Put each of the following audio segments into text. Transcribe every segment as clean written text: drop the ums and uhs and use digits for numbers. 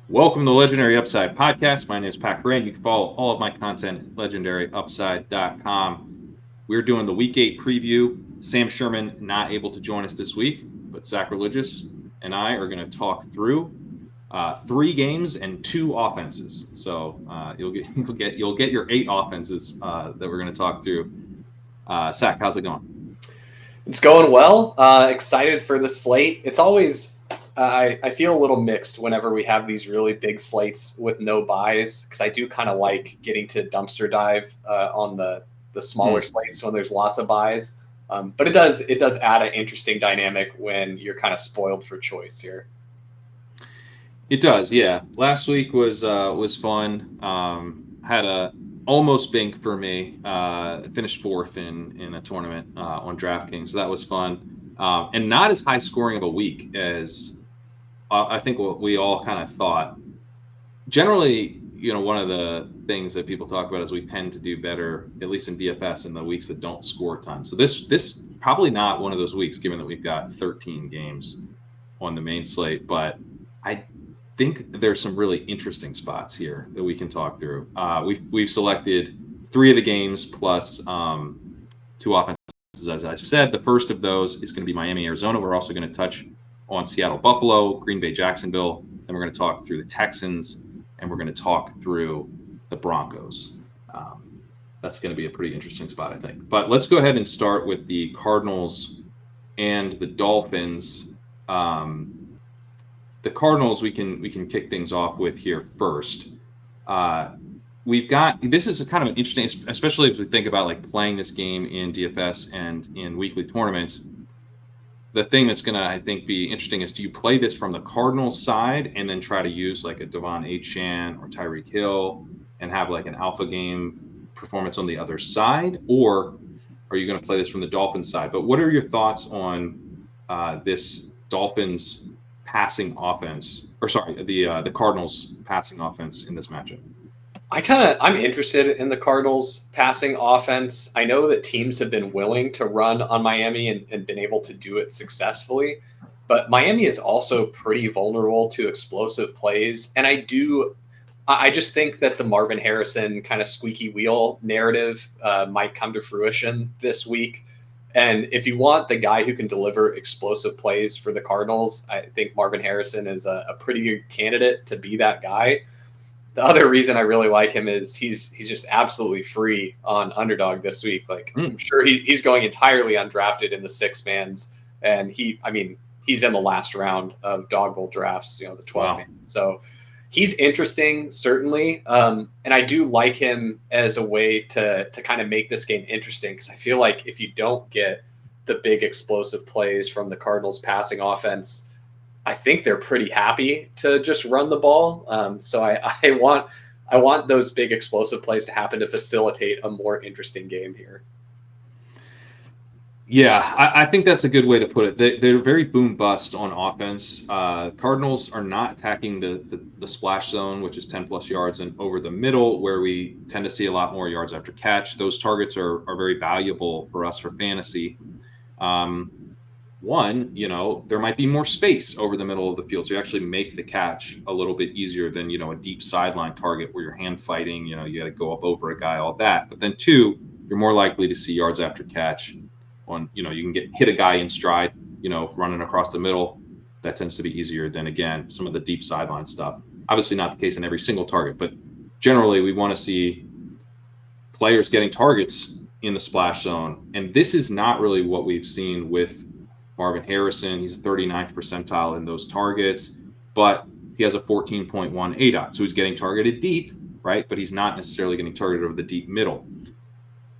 Welcome to the Legendary Upside podcast. My name is Pat Grant. You can follow all of my content at legendaryupside.com. We're doing the Week 8 preview. Sam Sherman not able to join us this week, but Sackreligious and I are going to talk through three games and two offenses. So you'll get your eight offenses that we're going to talk through. Sack, how's it going? It's going well. Excited for the slate. It's always I feel a little mixed whenever we have these really big slates with no buys because I do kind of like getting to dumpster dive on the smaller slates when there's lots of buys. But it does add an interesting dynamic when you're kind of spoiled for choice here. It does, yeah. Last week was fun. Had a almost bink for me. Finished fourth in a tournament on DraftKings, so that was fun. And not as high scoring of a week as I think what we all kind of thought. Generally, one of the things that people talk about is we tend to do better, at least in DFS, in the weeks that don't score a ton. So this probably not one of those weeks, given that we've got 13 games on the main slate, but I think there's some really interesting spots here that we can talk through. We've selected three of the games plus two offenses, as I've said. The first of those is going to be Miami, Arizona. We're also going to touch on Seattle, Buffalo, Green Bay, Jacksonville. Then we're going to talk through the Texans, and we're going to talk through the Broncos. That's going to be a pretty interesting spot, I think. But let's go ahead and start with the Cardinals and the Dolphins. The Cardinals we can kick things off with here first. We've got this is a kind of an interesting, especially if we think about like playing this game in DFS and in weekly tournaments. The thing that's going to, I think, be interesting is, do you play this from the Cardinals side and then try to use like a Devon Achane or Tyreek Hill and have like an alpha game performance on the other side, or are you going to play this from the Dolphins side? But what are your thoughts on this Dolphins passing offense, or sorry, the Cardinals passing offense in this matchup? I'm interested in the Cardinals passing offense. I know that teams have been willing to run on Miami and been able to do it successfully, but Miami is also pretty vulnerable to explosive plays. And I just think that the Marvin Harrison kind of squeaky wheel narrative might come to fruition this week. And if you want the guy who can deliver explosive plays for the Cardinals, I think Marvin Harrison is a pretty good candidate to be that guy. The other reason I really like him is he's just absolutely free on Underdog this week. Like I'm sure he's going entirely undrafted in the six mans, and he's in the last round of dog bowl drafts, the 12 man. So he's interesting, certainly, and I do like him as a way to kind of make this game interesting, because I feel like if you don't get the big explosive plays from the Cardinals passing offense, I think they're pretty happy to just run the ball. So I want those big explosive plays to happen to facilitate a more interesting game here. Yeah, I think that's a good way to put it. They're very boom bust on offense. Cardinals are not attacking the splash zone, which is 10 plus yards, and over the middle, where we tend to see a lot more yards after catch. Those targets are very valuable for us for fantasy. One, there might be more space over the middle of the field, so you actually make the catch a little bit easier than, a deep sideline target where you're hand fighting, you got to go up over a guy, all that. But then two, you're more likely to see yards after catch on, you can hit a guy in stride, running across the middle. That tends to be easier than, again, some of the deep sideline stuff. Obviously not the case in every single target, but generally we want to see players getting targets in the splash zone. And this is not really what we've seen with Marvin Harrison. He's 39th percentile in those targets, but he has a 14.1 ADOT. So he's getting targeted deep, right? But he's not necessarily getting targeted over the deep middle.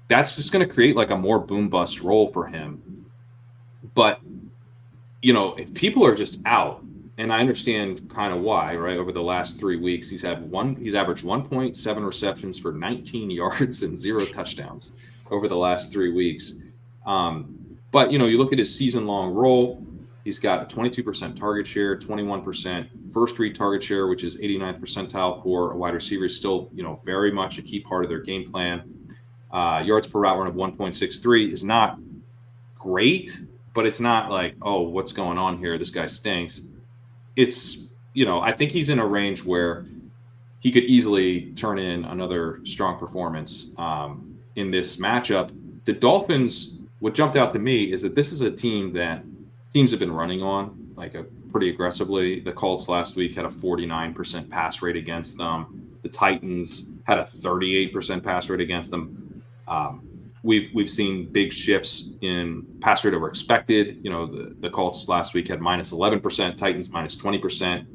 That's just going to create like a more boom bust role for him. But, if people are just out, and I understand kind of why, right? Over the last 3 weeks, he's averaged 1.7 receptions for 19 yards and 0 touchdowns over the last 3 weeks. But, you look at his season-long role, he's got a 22% target share, 21% first read target share, which is 89th percentile for a wide receiver, is still, very much a key part of their game plan. Yards per route run of 1.63 is not great, but it's not like, oh, what's going on here? This guy stinks. It's I think he's in a range where he could easily turn in another strong performance in this matchup. The Dolphins, what jumped out to me is that this is a team that teams have been running on like pretty aggressively. The Colts last week had a 49% pass rate against them. The Titans had a 38% pass rate against them. Um, we've seen big shifts in pass rate over expected. The Colts last week had minus 11%, Titans minus 20%.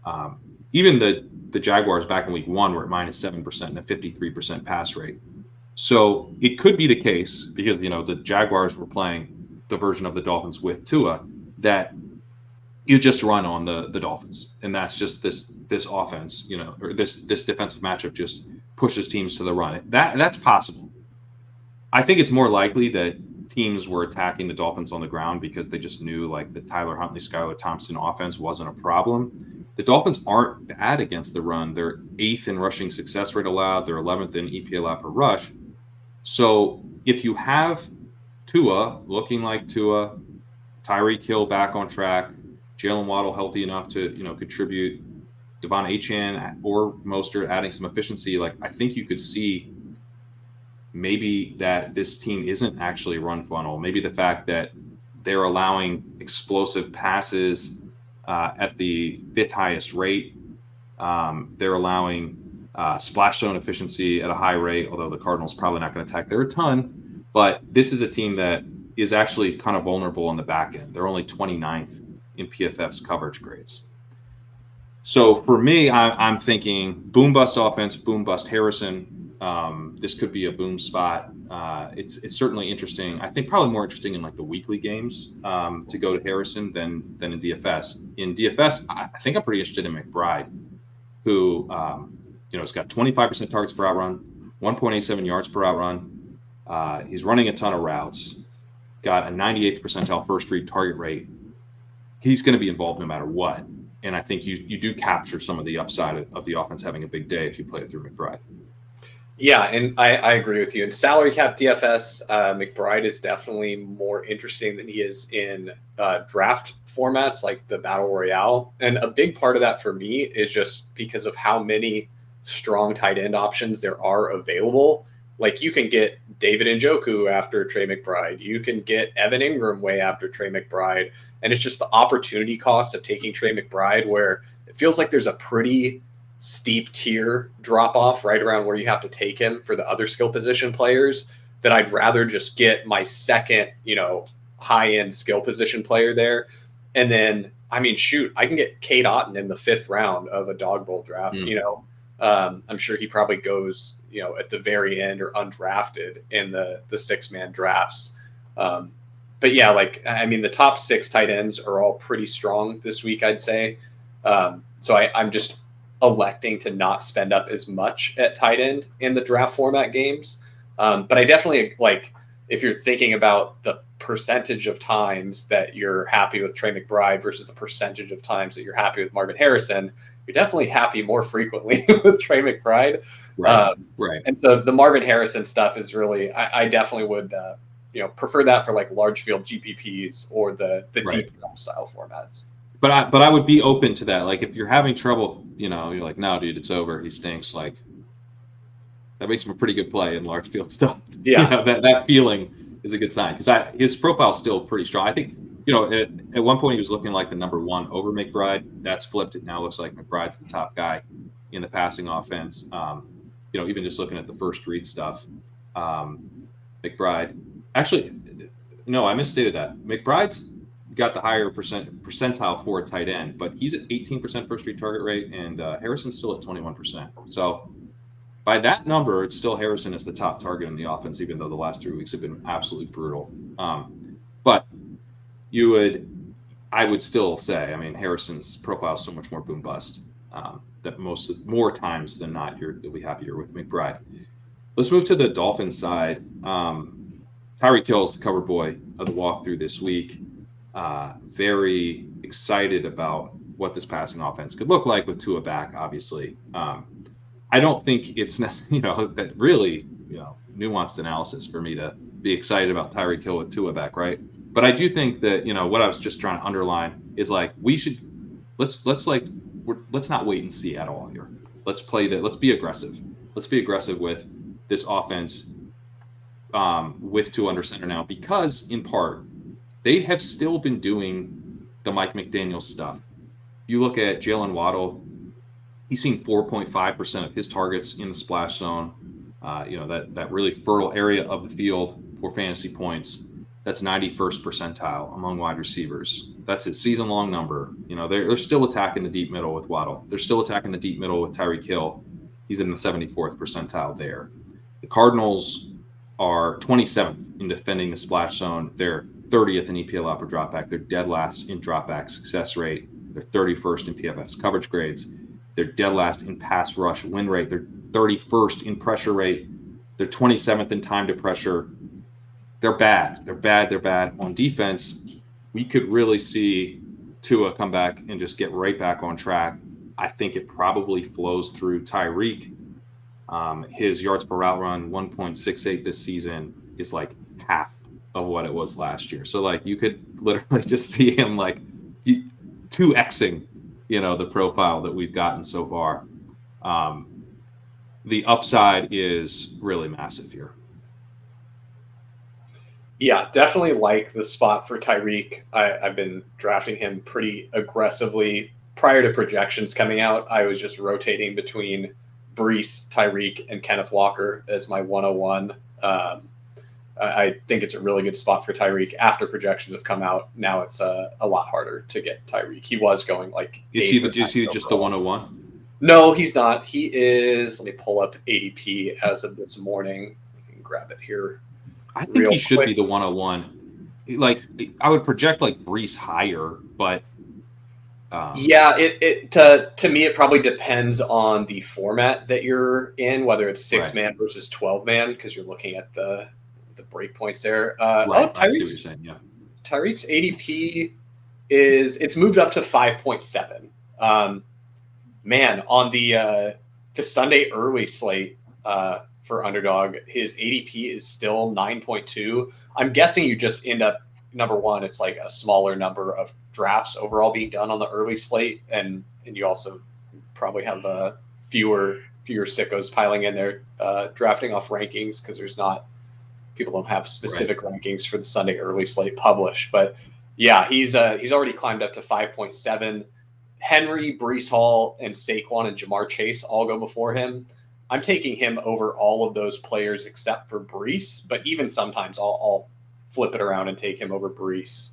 Um, Even the Jaguars back in week one were at minus 7% and a 53% pass rate. So it could be the case because the Jaguars were playing the version of the Dolphins with Tua that you just run on the Dolphins, and that's just this offense, or this defensive matchup just pushes teams to the run. That's possible. I think it's more likely that teams were attacking the Dolphins on the ground because they just knew like the Tyler Huntley, Skylar Thompson offense wasn't a problem. The Dolphins aren't bad against the run. They're 8th in rushing success rate allowed. They're 11th in EPA per rush. So if you have Tua looking like Tua, Tyreek Hill back on track, Jalen Waddle healthy enough to contribute, Devon Achane or Mostert adding some efficiency, like I think you could see maybe that this team isn't actually run funnel. Maybe the fact that they're allowing explosive passes at the 5th highest rate. They're allowing splash zone efficiency at a high rate, although the Cardinals probably not going to attack there a ton. But this is a team that is actually kind of vulnerable on the back end. They're only 29th in PFF's coverage grades. So for me, I'm thinking boom bust offense, boom bust Harrison. This could be a boom spot. It's certainly interesting. I think probably more interesting in like the weekly games to go to Harrison than in DFS. In DFS, I think I'm pretty interested in McBride, who has got 25% targets per outrun, 1.87 yards per outrun. He's running a ton of routes. Got a 98th percentile first read target rate. He's going to be involved no matter what. And I think you do capture some of the upside of the offense having a big day if you play it through McBride. Yeah, and I agree with you. In salary cap DFS, McBride is definitely more interesting than he is in draft formats like the Battle Royale. And a big part of that for me is just because of how many strong tight end options there are available. Like you can get David Njoku after Trey McBride. You can get Evan Ingram way after Trey McBride. And it's just the opportunity cost of taking Trey McBride where it feels like there's a pretty steep tier drop off right around where you have to take him for the other skill position players that I'd rather just get my second, high end skill position player there. And then, I mean, shoot, I can get Kate Otten in the 5th round of a dog bowl draft. I'm sure he probably goes, at the very end or undrafted in the 6-man drafts. But yeah, the top 6 tight ends are all pretty strong this week, I'd say. So I'm just electing to not spend up as much at tight end in the draft format games. But I definitely if you're thinking about the percentage of times that you're happy with Trey McBride versus the percentage of times that you're happy with Marvin Harrison, you're definitely happy more frequently with Trey McBride. Right. And so the Marvin Harrison stuff is really, I definitely would, prefer that for like large field GPPs or the deep draft style formats. But I would be open to that. Like if you're having trouble, you're like, no, dude, it's over. He stinks. Like that makes him a pretty good play in large field stuff. Yeah, that feeling is a good sign because his profile's still pretty strong. I think at one point he was looking like the number 1 over McBride. That's flipped. It now looks like McBride's the top guy in the passing offense. Even just looking at the first read stuff, McBride actually, no, I misstated that. McBride's got the higher percentile for a tight end, but he's at 18% first read target rate, and Harrison's still at 21%. So by that number, it's still Harrison as the top target in the offense, even though the last 3 weeks have been absolutely brutal. But I would still say, Harrison's profile is so much more boom bust that more times than not, you'll be happier with McBride. Let's move to the Dolphins side. Tyreek Hill is the cover boy of the walkthrough this week. Very excited about what this passing offense could look like with Tua back, obviously. I don't think it's that really nuanced analysis for me to be excited about Tyreek Hill with Tua back, right? But I do think that what I was just trying to underline is like let's let's not wait and see at all here. Let's play that. Let's be aggressive. Let's be aggressive with this offense with two under center now, because in part they have still been doing the Mike McDaniel stuff. You look at Jalen Waddle, he's seen 4.5% of his targets in the splash zone. That really fertile area of the field for fantasy points. That's 91st percentile among wide receivers. That's a season-long number. They're still attacking the deep middle with Waddle. They're still attacking the deep middle with Tyreek Hill. He's in the 74th percentile there. The Cardinals are 27th in defending the splash zone. They're 30th in EPL per dropback. They're dead last in dropback success rate. They're 31st in PFF's coverage grades. They're dead last in pass rush win rate. They're 31st in pressure rate. They're 27th in time to pressure. They're bad. They're bad on defense. We could really see Tua come back and just get right back on track. I think it probably flows through Tyreek. His yards per route run, 1.68 this season, is like half of what it was last year. So like you could literally just see him like 2xing, the profile that we've gotten so far. The upside is really massive here. Yeah, definitely like the spot for Tyreek. I've been drafting him pretty aggressively. Prior to projections coming out, I was just rotating between Brees, Tyreek, and Kenneth Walker as my 101. I think it's a really good spot for Tyreek. After projections have come out, now it's a lot harder to get Tyreek. He was going like. Do you see just the 101? No, he's not. He is. Let me pull up ADP as of this morning. I can grab it here. I think he should be the 101. Like I would project like Brees higher, but yeah, to me it probably depends on the format that you're in, whether it's 6-man versus 12-man, because you're looking at the breakpoints there. Right. I see what you're saying. Yeah. Tyreek's ADP it's moved up to 5.7. Man, on the Sunday early slate for Underdog, his ADP is still 9.2. I'm guessing you just end up, number one, it's like a smaller number of drafts overall being done on the early slate, and you also probably have fewer sickos piling in there drafting off rankings, because people don't have specific rankings for the Sunday early slate published. But yeah, he's already climbed up to 5.7. Henry, Brees Hall, and Saquon and Jamar Chase all go before him. I'm taking him over all of those players except for Brees, but even sometimes I'll flip it around and take him over Brees.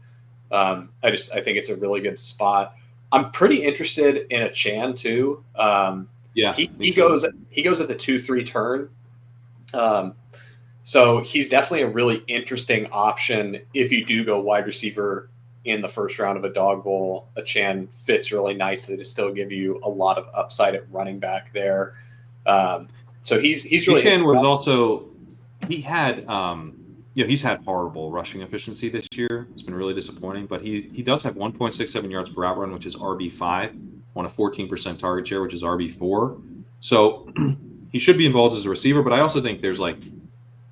I think it's a really good spot. I'm pretty interested in a Chan too. He goes at the 2-3 turn. So he's definitely a really interesting option if you do go wide receiver in the first round of a dog bowl. A Chan fits really nicely to still give you a lot of upside at running back there. So he's really. Chan was also, he had he's had horrible rushing efficiency this year. It's been really disappointing, but he does have 1.67 yards per route run, which is RB5, on a 14% target share, which is RB4. So he should be involved as a receiver, but I also think there's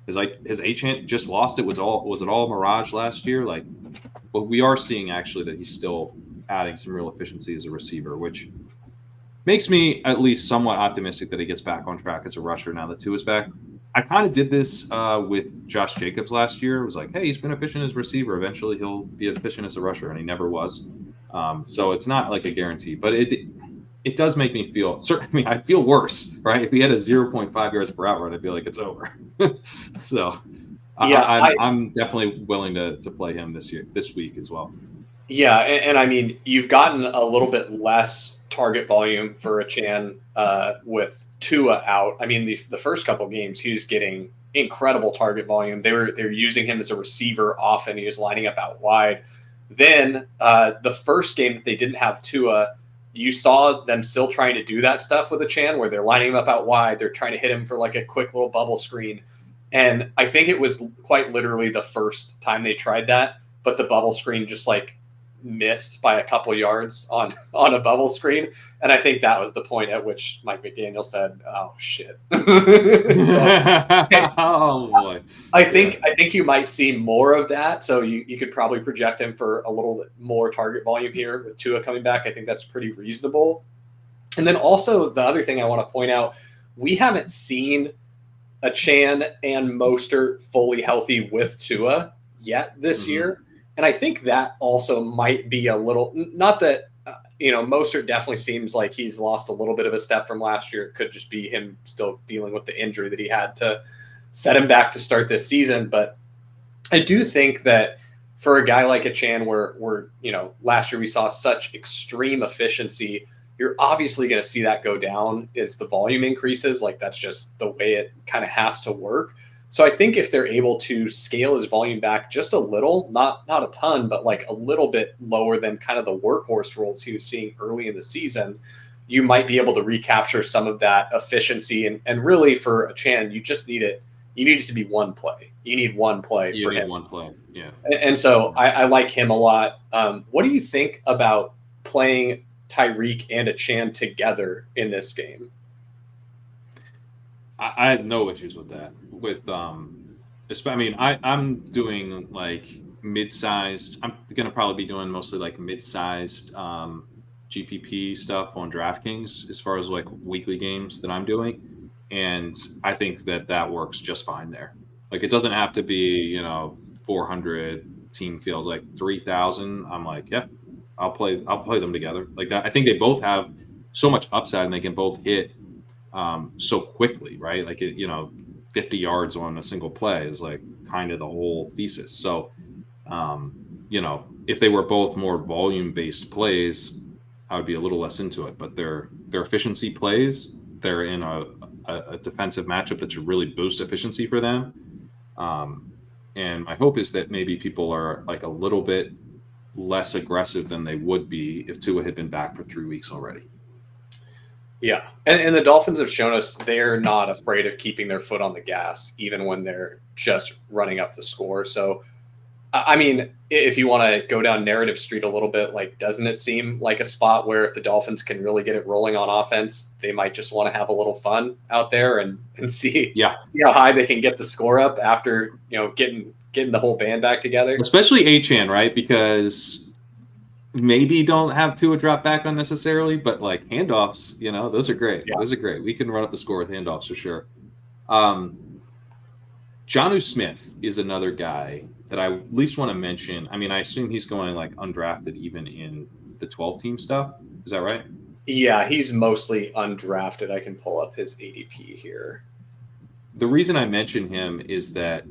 his A-Chan just lost it. Was it all mirage last year? But we are seeing actually that he's still adding some real efficiency as a receiver, which makes me at least somewhat optimistic that he gets back on track as a rusher now that Tua is back. I kind of did this with Josh Jacobs last year. It was like, hey, he's been efficient as a receiver. Eventually he'll be efficient as a rusher, and he never was. So it's not like a guarantee, but it does make me feel, certainly I'd feel worse, right? If he had a 0.5 yards per route run, I'd be like, it's over. So yeah, I'm definitely willing to play him this week as well. Yeah, and I mean, you've gotten a little bit less target volume for a Chan with Tua out. I mean, the first couple games, he was getting incredible target volume. They're using him as a receiver often. He was lining up out wide. Then the first game that they didn't have Tua, you saw them still trying to do that stuff with a Chan, where they're lining him up out wide. They're trying to hit him for like a quick little bubble screen. And I think it was quite literally the first time they tried that, but the bubble screen just like missed by a couple yards on a bubble screen. And I think that was the point at which Mike McDaniel said, oh shit. Oh boy. I think you might see more of that. So you could probably project him for a little bit more target volume here with Tua coming back. I think that's pretty reasonable. And then also the other thing I want to point out, we haven't seen a Chan and Mostert fully healthy with Tua yet this Mm-hmm. year. And I think that also might be a little, not that, Mostert definitely seems like he's lost a little bit of a step from last year. It could just be him still dealing with the injury that he had to set him back to start this season. But I do think that for a guy like a Chan, where last year we saw such extreme efficiency, you're obviously going to see that go down as the volume increases. Like that's just the way it kind of has to work. So I think if they're able to scale his volume back just a little, not a ton, but like a little bit lower than kind of the workhorse roles he was seeing early in the season, you might be able to recapture some of that efficiency. And really for a Chan, you just need it. You need it to be one play. You need one play You for need him. one play. Yeah. And so I like him a lot. What do you think about playing Tyreek and a Chan together in this game? I have no issues with that. I mean, I'm doing like mid-sized. I'm gonna probably be doing mostly like mid-sized GPP stuff on DraftKings as far as like weekly games that I'm doing, and I think that that works just fine there. Like it doesn't have to be 400 team field, like 3,000. I'm like, yeah, I'll play them together like that. I think they both have so much upside and they can both hit so quickly, right? 50 yards on a single play is like kind of the whole thesis. So, if they were both more volume based plays, I would be a little less into it. But their efficiency plays, they're in a defensive matchup that should really boost efficiency for them. Um, and my hope is that maybe people are like a little bit less aggressive than they would be if Tua had been back for 3 weeks already. Yeah, and the Dolphins have shown us they're not afraid of keeping their foot on the gas, even when they're just running up the score. So, I mean, if you want to go down narrative street a little bit, like, doesn't it seem like a spot where if the Dolphins can really get it rolling on offense, they might just want to have a little fun out there and Yeah, see how high they can get the score up after getting the whole band back together. especially Achan, right? Because maybe don't have Tua drop back unnecessarily, but like handoffs, those are great. Yeah, Those are great. We can run up the score with handoffs for sure. Um, Jonnu Smith is another guy that I at least want to mention. I mean, I assume he's going like undrafted even in the 12 team stuff. Is that right? yeah, he's mostly undrafted. I can pull up his ADP here. The reason I mention him is that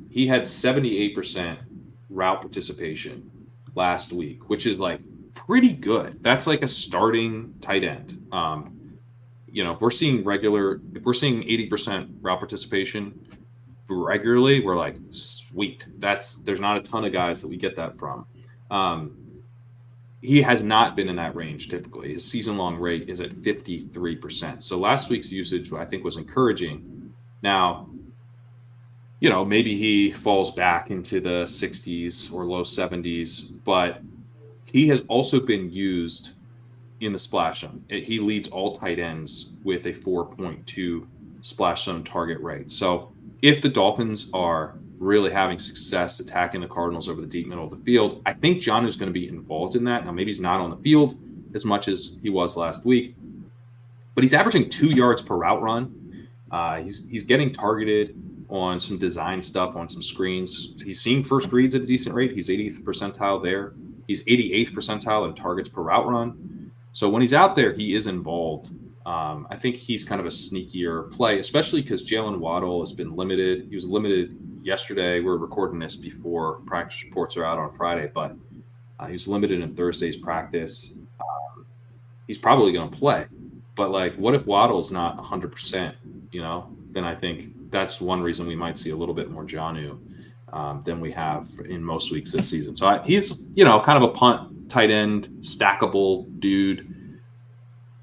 he had 78% route participation last week, which is like pretty good. That's like a starting tight end. If we're seeing 80% route participation regularly, we're like, sweet. There's not a ton of guys that we get that from. Um, he has not been in that range typically. His season long rate is at 53%. So last week's usage, I think, was encouraging. Now, maybe he falls back into the 60s or low 70s, but he has also been used in the splash zone. He leads all tight ends with a 4.2 splash zone target rate. So if the Dolphins are really having success attacking the Cardinals over the deep middle of the field, I think John is going to be involved in that. Now, maybe he's not on the field as much as he was last week, but he's averaging 2 yards per route run. He's getting targeted on some design stuff, on some screens. He's seeing first reads at a decent rate. He's 80th percentile there. He's 88th percentile in targets per route run. So when he's out there, he is involved. I think he's kind of a sneakier play, especially because Jalen Waddle has been limited. He was limited yesterday. We're recording this before practice reports are out on Friday, but he was limited in Thursday's practice. He's probably going to play. But like, what if Waddle's not 100%? Then I think that's one reason we might see a little bit more Jonnu than we have in most weeks this season. So he's kind of a punt tight end, stackable dude.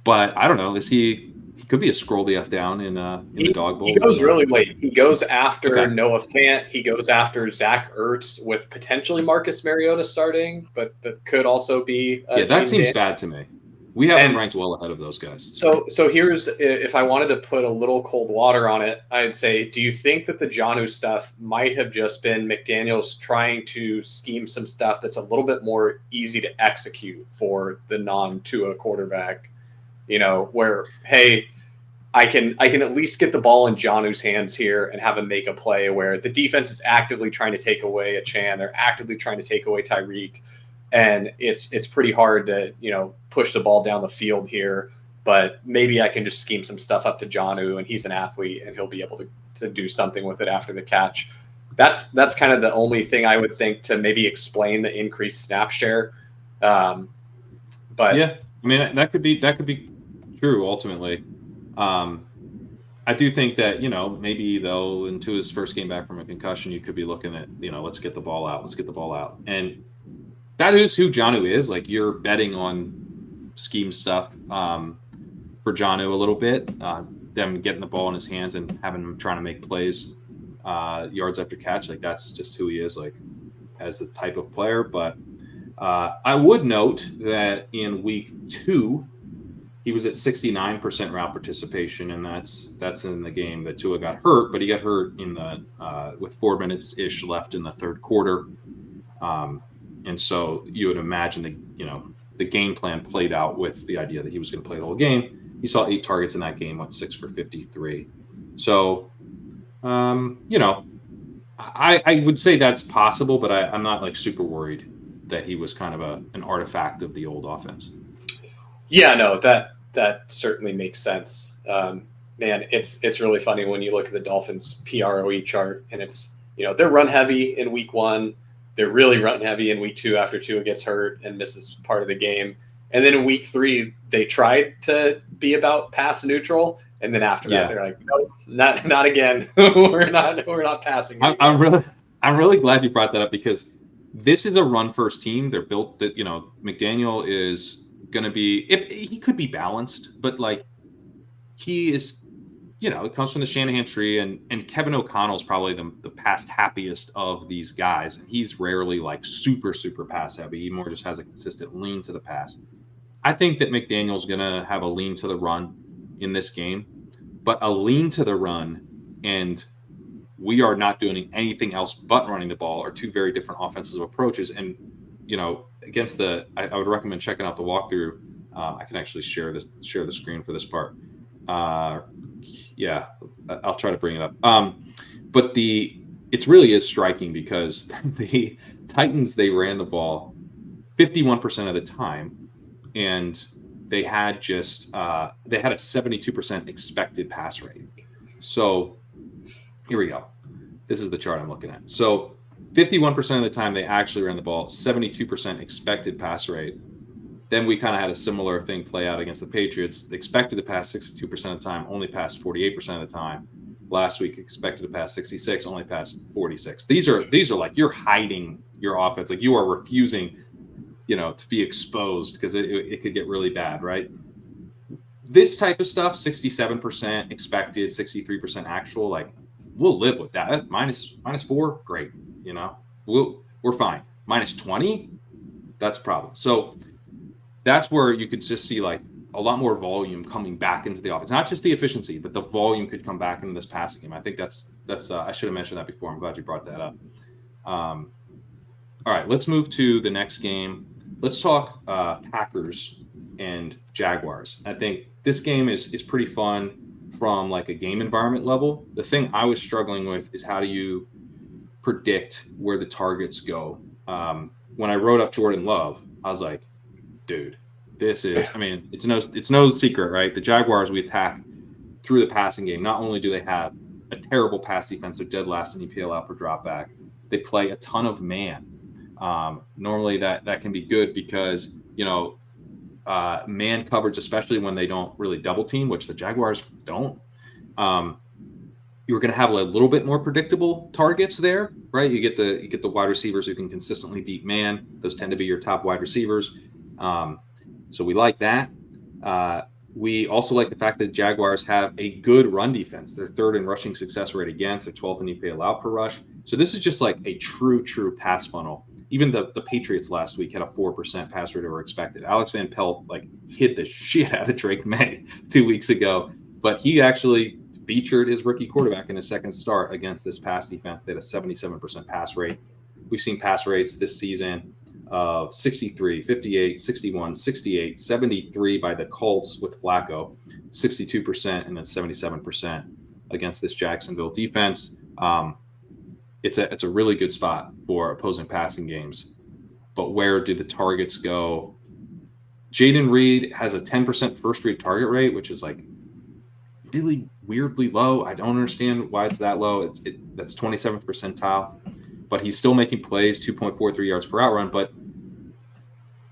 But I don't know. He could be a scroll the F down in the dog He bowl. goes really late. He goes after Okay. Noah Fant. He goes after Zach Ertz with potentially Marcus Mariota starting, but that could also be Yeah, that Jaden seems Daniels. bad to me. We have him And ranked well ahead of those guys. so here's, if I wanted to put a little cold water on it, I'd say, do you think that the Jonnu stuff might have just been McDaniels trying to scheme some stuff that's a little bit more easy to execute for the non-Tua quarterback? where, hey, I can at least get the ball in Jonu's hands here and have him make a play where the defense is actively trying to take away a Chan, they're actively trying to take away Tyreek, and it's pretty hard to push the ball down the field here. But maybe I can just scheme some stuff up to Jonu, and he's an athlete, and he'll be able to do something with it after the catch. That's kind of the only thing I would think to maybe explain the increased snap share. But Yeah, I mean that could be true ultimately. I do think that maybe though into his first game back from a concussion, you could be looking at let's get the ball out, and that is who Jonu is. Like you're betting on scheme stuff for Jonu a little bit, them getting the ball in his hands and having him trying to make plays, yards after catch. Like that's just who he is, like as the type of player. But I would note that in week 2, he was at 69% route participation, and that's in the game that Tua got hurt, but he got hurt in the with 4 minutes ish left in the third quarter, and so you would imagine the game plan played out with the idea that he was going to play the whole game. He saw 8 targets in that game, went 6 for 53. So, I would say that's possible, but I'm not like super worried that he was kind of an artifact of the old offense. Yeah, no, that certainly makes sense. Man, it's really funny when you look at the Dolphins PROE chart, and it's they're run heavy in week 1, they're really run heavy in week 2 after Tua gets hurt and misses part of the game, and then in week 3 they tried to be about pass neutral, and then after that they're like, nope, not again. we're not passing. I'm really glad you brought that up, because this is a run first team. They're built that McDaniel is going to be, if he could be balanced, but like he is, it comes from the Shanahan tree, and Kevin O'Connell's probably the pass happiest of these guys, and he's rarely like super pass heavy. He more just has a consistent lean to the pass. I think that McDaniel's going to have a lean to the run in this game, but a lean to the run and we are not doing anything else but running the ball are two very different offensive approaches. And against I would recommend checking out the walkthrough. I can actually share the screen for this part. Yeah, I'll try to bring it up. But it really is striking, because the Titans, they ran the ball 51% of the time, and they had a 72% expected pass rate. So here we go. This is the chart I'm looking at. So 51% of the time they actually ran the ball, 72% expected pass rate. Then we kind of had a similar thing play out against the Patriots. They expected to pass 62% of the time, only passed 48% of the time. Last week, expected to pass 66, only passed 46. These are like, you're hiding your offense. Like you are refusing, to be exposed, because it could get really bad, right? This type of stuff, 67% expected, 63% actual, like we'll live with that. Minus 4, great. We're fine. Minus 20, that's a problem. So that's where you could just see like a lot more volume coming back into the offense. Not just the efficiency, but the volume could come back into this passing game. I think that's I should have mentioned that before. I'm glad you brought that up. All right, let's move to the next game. Let's talk Packers and Jaguars. I think this game is pretty fun from like a game environment level. The thing I was struggling with is how do you predict where the targets go? When I wrote up Jordan Love, I was like, dude, this is, I mean, it's no secret, right? The Jaguars, we attack through the passing game. Not only do they have a terrible pass defense, they're dead last in EPL out per drop back. They play a ton of man. Normally that can be good because, man coverage, especially when they don't really double team, which the Jaguars don't. You're going to have a little bit more predictable targets there, right? You get the wide receivers who can consistently beat man. Those tend to be your top wide receivers. So we like that. We also like the fact that Jaguars have a good run defense. They're third in rushing success rate against. They're 12th in EPA allowed per rush. So this is just like a true pass funnel. Even the Patriots last week had a 4% pass rate over expected. Alex Van Pelt hit the shit out of Drake May 2 weeks ago, but he actually featured his rookie quarterback in his second start against this pass defense. They had a 77% pass rate. We've seen pass rates this season 63, 58, 61, 68, 73 by the Colts with Flacco, 62%, and then 77% against this Jacksonville defense. It's a really good spot for opposing passing games. But where do the targets go? Jaden Reed has a 10% first read target rate, which is like really weirdly low. I don't understand why it's that low. That's 27th percentile, but he's still making plays, 2.43 yards per out run. But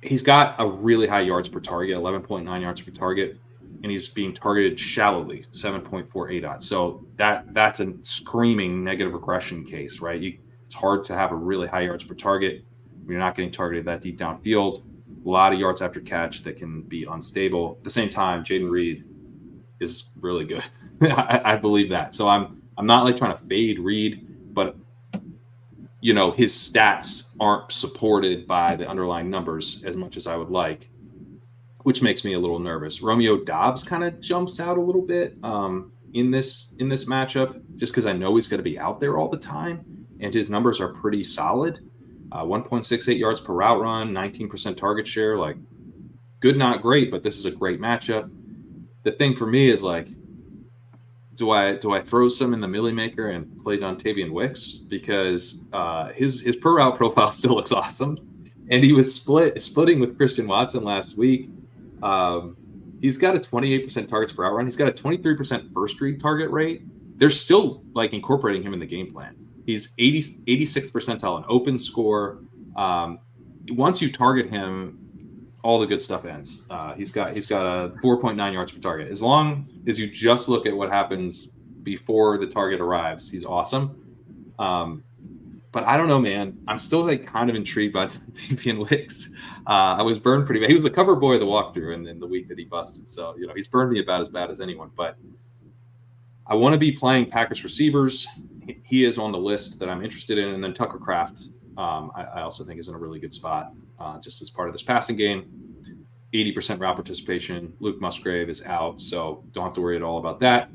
he's got a really high yards per target, 11.9 yards per target, and he's being targeted shallowly, 7.48 odds. So that's a screaming negative regression case, right? It's hard to have a really high yards per target when you're not getting targeted that deep downfield. A lot of yards after catch that can be unstable. At the same time, Jaden Reed is really good. I believe that. So I'm not like trying to fade Reed, but his stats aren't supported by the underlying numbers as much as I would like, which makes me a little nervous. Romeo Doubs kind of jumps out a little bit in this matchup, just because I know he's going to be out there all the time, and his numbers are pretty solid. 1.68 yards per route run, 19% target share, like good, not great, but this is a great matchup. The thing for me is like, do I throw some in the Millie Maker and play Dontavian Wicks, because his per route profile still looks awesome, and he was splitting with Christian Watson last week. He's got a 28% targets per out run. He's got a 23% first read target rate. They're still like incorporating him in the game plan. He's 86th percentile in open score. Once you target him, all the good stuff ends. He's got a 4.9 yards per target. As long as you just look at what happens before the target arrives, he's awesome. But I don't know, man. I'm still like kind of intrigued by Dontavian Wicks. I was burned pretty bad. He was the cover boy of the walkthrough in the week that he busted. So, he's burned me about as bad as anyone. But I want to be playing Packers receivers. He is on the list that I'm interested in. And then Tucker Kraft, I also think is in a really good spot just as part of this passing game. 80% route participation. Luke Musgrave is out, so don't have to worry at all about that.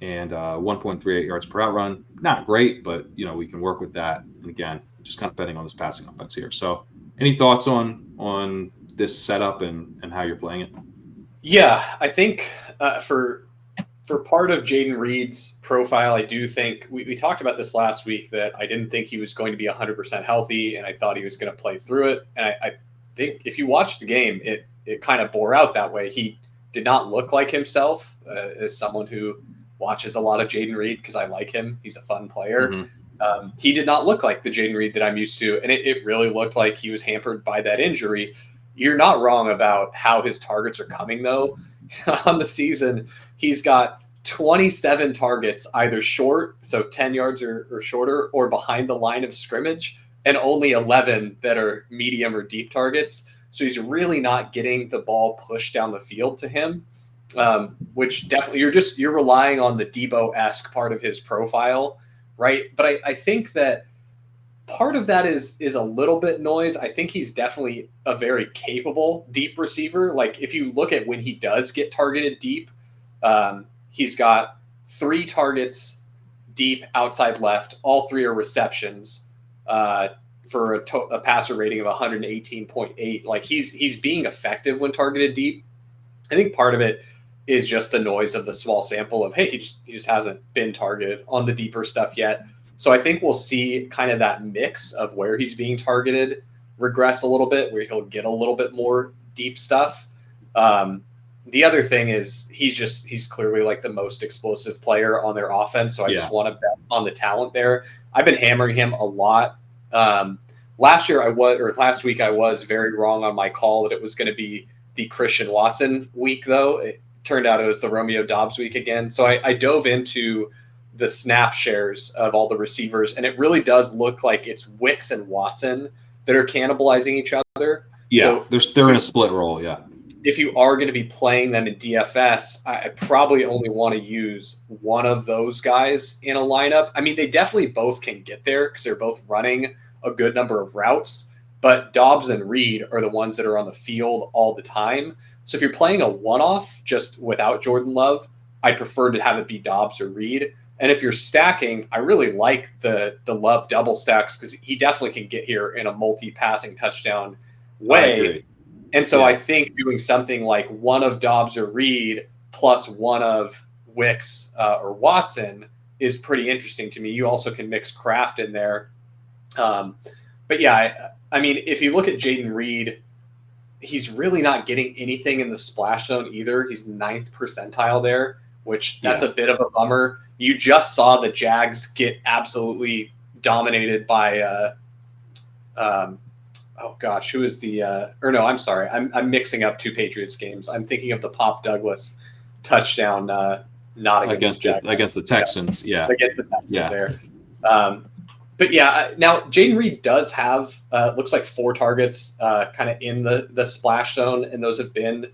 And 1.38 yards per out run. Not great, but, we can work with that. And again, just kind of betting on this passing offense here. So any thoughts on this setup and how you're playing it? Yeah, I think for part of Jaden Reed's profile, I do think we talked about this last week, that I didn't think he was going to be 100% healthy, and I thought he was going to play through it. And I think if you watch the game, it kind of bore out that way. He did not look like himself as someone who watches a lot of Jaden Reed, because I like him. He's a fun player. Mm-hmm. He did not look like the Jaden Reed that I'm used to, and it really looked like he was hampered by that injury. You're not wrong about how his targets are coming, though. On the season, he's got 27 targets, either short, so 10 yards or shorter, or behind the line of scrimmage, and only 11 that are medium or deep targets. So he's really not getting the ball pushed down the field to him, which definitely you're relying on the Debo-esque part of his profile, right? But I think that part of that is a little bit noise. I think he's definitely a very capable deep receiver. Like if you look at when he does get targeted deep, he's got 3 targets deep outside left. All 3 are receptions for a passer rating of 118.8. Like he's being effective when targeted deep. I think part of it is just the noise of the small sample of, hey, he just hasn't been targeted on the deeper stuff yet. So I think we'll see kind of that mix of where he's being targeted regress a little bit, where he'll get a little bit more deep stuff. The other thing is he's clearly like the most explosive player on their offense. So I just want to bet on the talent there. I've been hammering him a lot. Last week I was very wrong on my call that it was going to be the Christian Watson week, though. It turned out it was the Romeo Doubs week again. So I dove into the snap shares of all the receivers, and it really does look like it's Wicks and Watson that are cannibalizing each other. Yeah, so they're in a split role, yeah. If you are going to be playing them in DFS, I probably only want to use one of those guys in a lineup. I mean, they definitely both can get there because they're both running a good number of routes, but Dobbs and Reed are the ones that are on the field all the time. So if you're playing a one-off just without Jordan Love, I'd prefer to have it be Dobbs or Reed. And if you're stacking, I really like the Love double stacks because he definitely can get here in a multi-passing touchdown I way. agree. And so I Yeah. think doing something like one of Dobbs or Reed plus one of Wicks or Watson is pretty interesting to me. You also can mix Kraft in there. But yeah, I mean, if you look at Jaden Reed, he's really not getting anything in the splash zone either. He's 9th percentile there, which that's Yeah. a bit of a bummer. You just saw the Jags get absolutely dominated by oh gosh, who is the or no, I'm sorry. I'm mixing up two Patriots games. I'm thinking of the Pop Douglas touchdown, not against the Against the Jaguars. Yeah, Texans. Yeah. against the Texans Yeah. there. But yeah, now Jaden Reed does have looks like 4 targets kind of in the splash zone, and those have been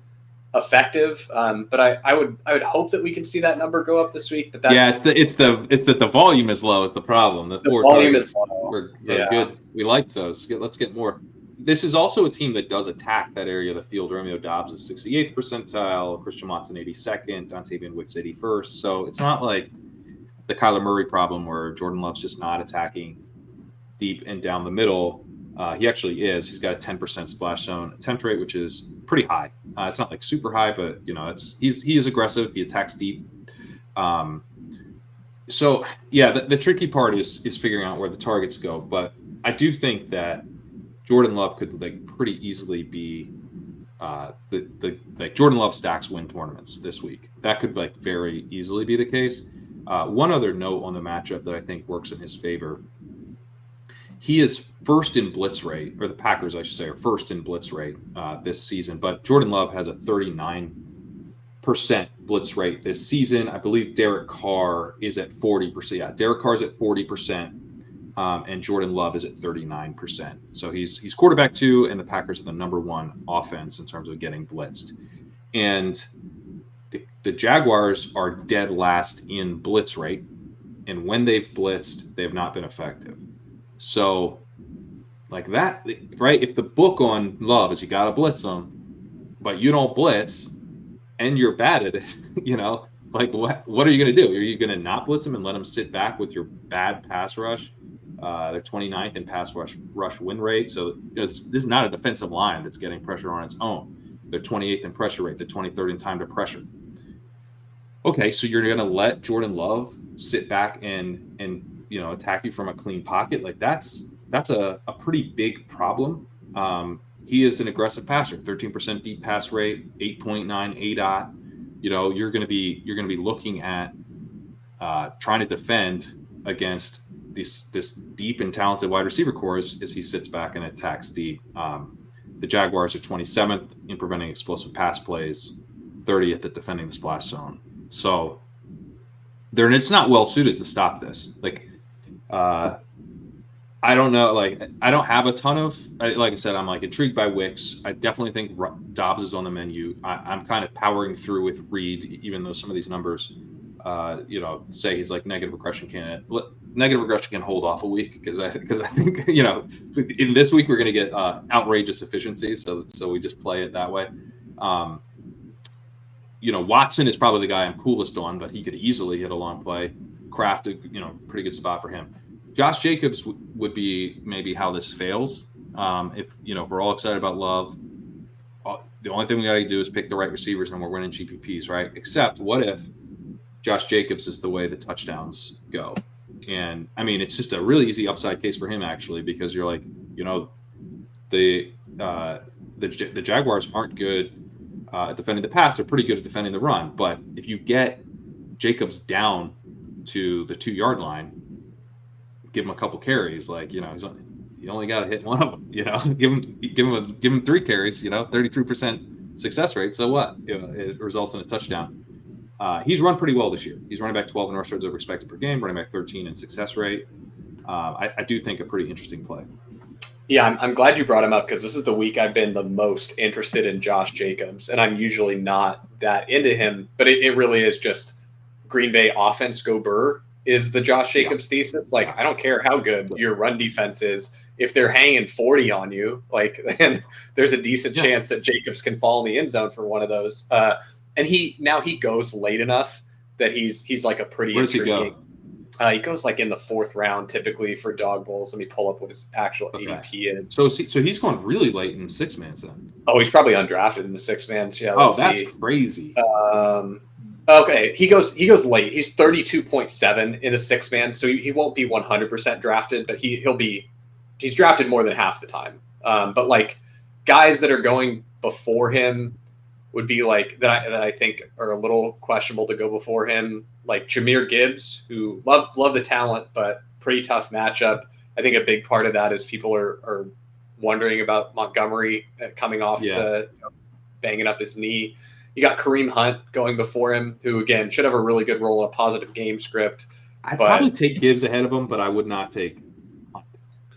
effective. But I would hope that we can see that number go up this week. But Yeah, that's the volume is low is the problem. The the 4 volume is targets low. are Yeah, good. We like those. Let's get more. This is also a team that does attack that area of the field. Romeo Dobbs is 68th percentile, Christian Watson 82nd, Dontavian Wicks 81st. So it's not like the Kyler Murray problem where Jordan Love's just not attacking deep and down the middle. He actually is. He's got a 10% splash zone attempt rate, which is pretty high. It's not like super high, but he is aggressive. He attacks deep. So yeah, the tricky part is figuring out where the targets go. But I do think that Jordan Love could like pretty easily be like Jordan Love stacks win tournaments this week. That could like very easily be the case. One other note on the matchup that I think works in his favor. He is first in blitz rate, or the Packers, I should say, are first in blitz rate this season. But Jordan Love has a 39% blitz rate this season. I believe Derek Carr is at 40%. Yeah, Derek Carr is at 40%, and Jordan Love is at 39%. So he's quarterback 2, and the Packers are the number 1 offense in terms of getting blitzed. And the Jaguars are dead last in blitz rate, and when they've blitzed, they have not been effective. So, like that, right? If the book on Love is you got to blitz them, but you don't blitz, and you're bad at it, like what are you going to do? Are you going to not blitz them and let them sit back with your bad pass rush? They're 29th in pass rush win rate. So this is not a defensive line that's getting pressure on its own. They're 28th in pressure rate. They're 23rd in time to pressure. Okay, so you're going to let Jordan Love sit back and attack you from a clean pocket? Like that's a pretty big problem. He is an aggressive passer, 13% deep pass rate, 8.9 ADOT. You're going to be looking at trying to defend against this deep and talented wide receiver core as he sits back and attacks deep. The Jaguars are 27th in preventing explosive pass plays, 30th at defending the splash zone. So it's not well suited to stop this. Like, I don't know. Like, I don't have a ton of. Like I said, I'm like intrigued by Wicks. I definitely think Dobbs is on the menu. I'm kind of powering through with Reed, even though some of these numbers, say he's like negative regression candidate. Negative regression can hold off a week because I think in this week we're going to get outrageous efficiency. So we just play it that way. Watson is probably the guy I'm coolest on, but he could easily hit a long play. Kraft, pretty good spot for him. Josh Jacobs would be maybe how this fails. If we're all excited about Love, the only thing we got to do is pick the right receivers and we're winning GPPs, right? Except what if Josh Jacobs is the way the touchdowns go? And I mean, it's just a really easy upside case for him actually, because you're like, the Jaguars aren't good at defending the pass. They're pretty good at defending the run. But if you get Jacobs down to the 2-yard line, give him a couple carries, like you only got to hit one of them. Give him 3 carries. 33% success rate. So what? It results in a touchdown. He's run pretty well this year. He's running back 12 in rush yards over expected per game, running back 13 in success rate. I do think a pretty interesting play. Yeah, I'm glad you brought him up because this is the week I've been the most interested in Josh Jacobs, and I'm usually not that into him, but it really is just Green Bay offense go burr is the Josh Jacobs thesis. Like, I don't care how good your run defense is. If they're hanging 40 on you, like, then there's a decent chance that Jacobs can fall in the end zone for one of those. And he goes late enough that he's like a pretty Where does he go? He goes like in the 4th round typically for dog bowls. Let me pull up what his actual Okay. ADP is. So he's going really late in 6-mans then. Oh, he's probably undrafted in the 6-man. So yeah, Oh, let's that's see. crazy. Okay, he goes late. He's 32.7 in the 6-man, so he won't be 100% drafted, but he's drafted more than half the time. But like guys that are going before him would be like that I think are a little questionable to go before him, like Jahmyr Gibbs, who love the talent, but pretty tough matchup. I think a big part of that is people are wondering about Montgomery coming off Yeah. banging up his knee. You got Kareem Hunt going before him, who again should have a really good role in a positive game script. I'd probably But take Gibbs ahead of him, but I would not take Hunt.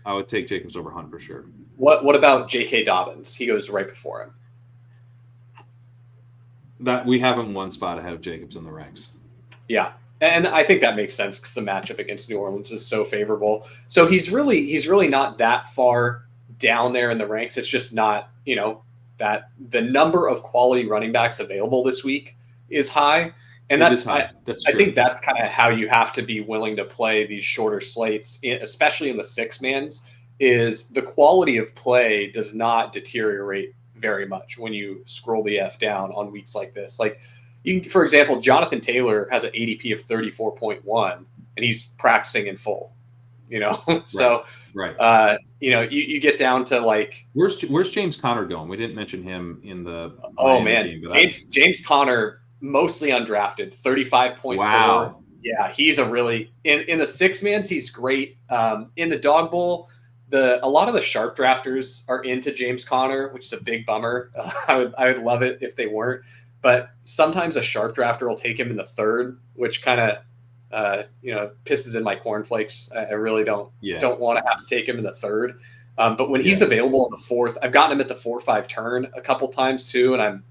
I would take Jacobs over Hunt for sure. what about J.K. Dobbins? He goes right before him. That we have him one spot ahead of Jacobs in the ranks. Yeah, and I think that makes sense because the matchup against New Orleans is so favorable. So he's really not that far down there in the ranks. It's just not that the number of quality running backs available this week is high, and It is high. That's I true. think that's kind of how you have to be willing to play these shorter slates, especially in the 6-mans. Is the quality of play does not deteriorate very much when you scroll the F down on weeks like this. Like, for example, Jonathan Taylor has an ADP of 34.1, and he's practicing in full. So right. you get down to like, where's James Conner going? We didn't mention him in the oh Miami man, game, but James Conner mostly undrafted, 35.4. wow. Yeah, he's a really in the 6-mans, he's great. In the dog bowl, a lot of the sharp drafters are into James Conner, which is a big bummer. I would love it if they weren't, but sometimes a sharp drafter will take him in the 3rd, which kind of pisses in my cornflakes. I really don't want to have to take him in the 3rd. But when he's available in the 4th, I've gotten him at the 4-5 turn a couple times too, and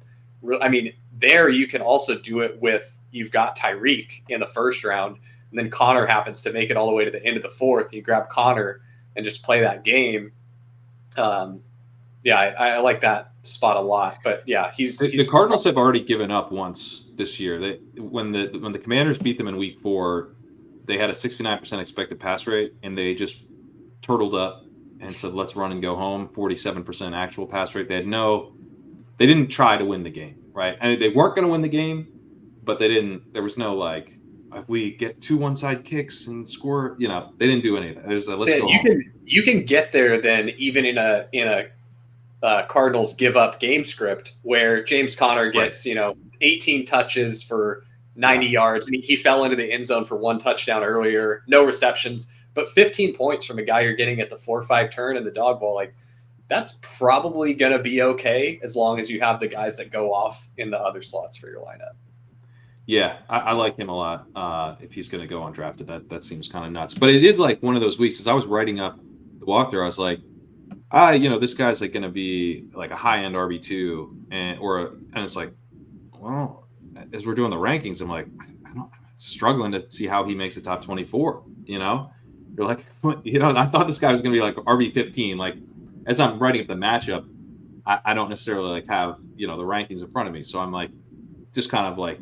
there you can also do it with, you've got Tyreek in the 1st round, and then Connor happens to make it all the way to the end of the 4th. You grab Connor and just play that game. I like that spot a lot. But yeah, the Cardinals have already given up once this year. When the Commanders beat them in Week 4, they had a 69% expected pass rate, and they just turtled up and said, "Let's run and go home." 47% actual pass rate. They didn't try to win the game, right? I mean, they weren't going to win the game, but they didn't. There was no like, if we get 2 one-side kicks and score, they didn't do any of that. There's a let's go home. You can get there then even in a Cardinals give up game script where James Conner gets 18 touches for 90 yards, and he fell into the end zone for 1 touchdown earlier, no receptions, but 15 points from a guy you're getting at the 4-5 turn in the dog bowl. Like, that's probably going to be okay as long as you have the guys that go off in the other slots for your lineup. Yeah, I like him a lot. If he's going to go undrafted, that seems kind of nuts. But it is like one of those weeks. As I was writing up the walkthrough, I was like, this guy's like going to be like a high-end RB2, and it's like, well, as we're doing the rankings, I'm like, I'm struggling to see how he makes the top 24. You're like, I thought this guy was going to be like RB15. Like, as I'm writing up the matchup, I don't necessarily like have the rankings in front of me, so I'm like, just kind of like,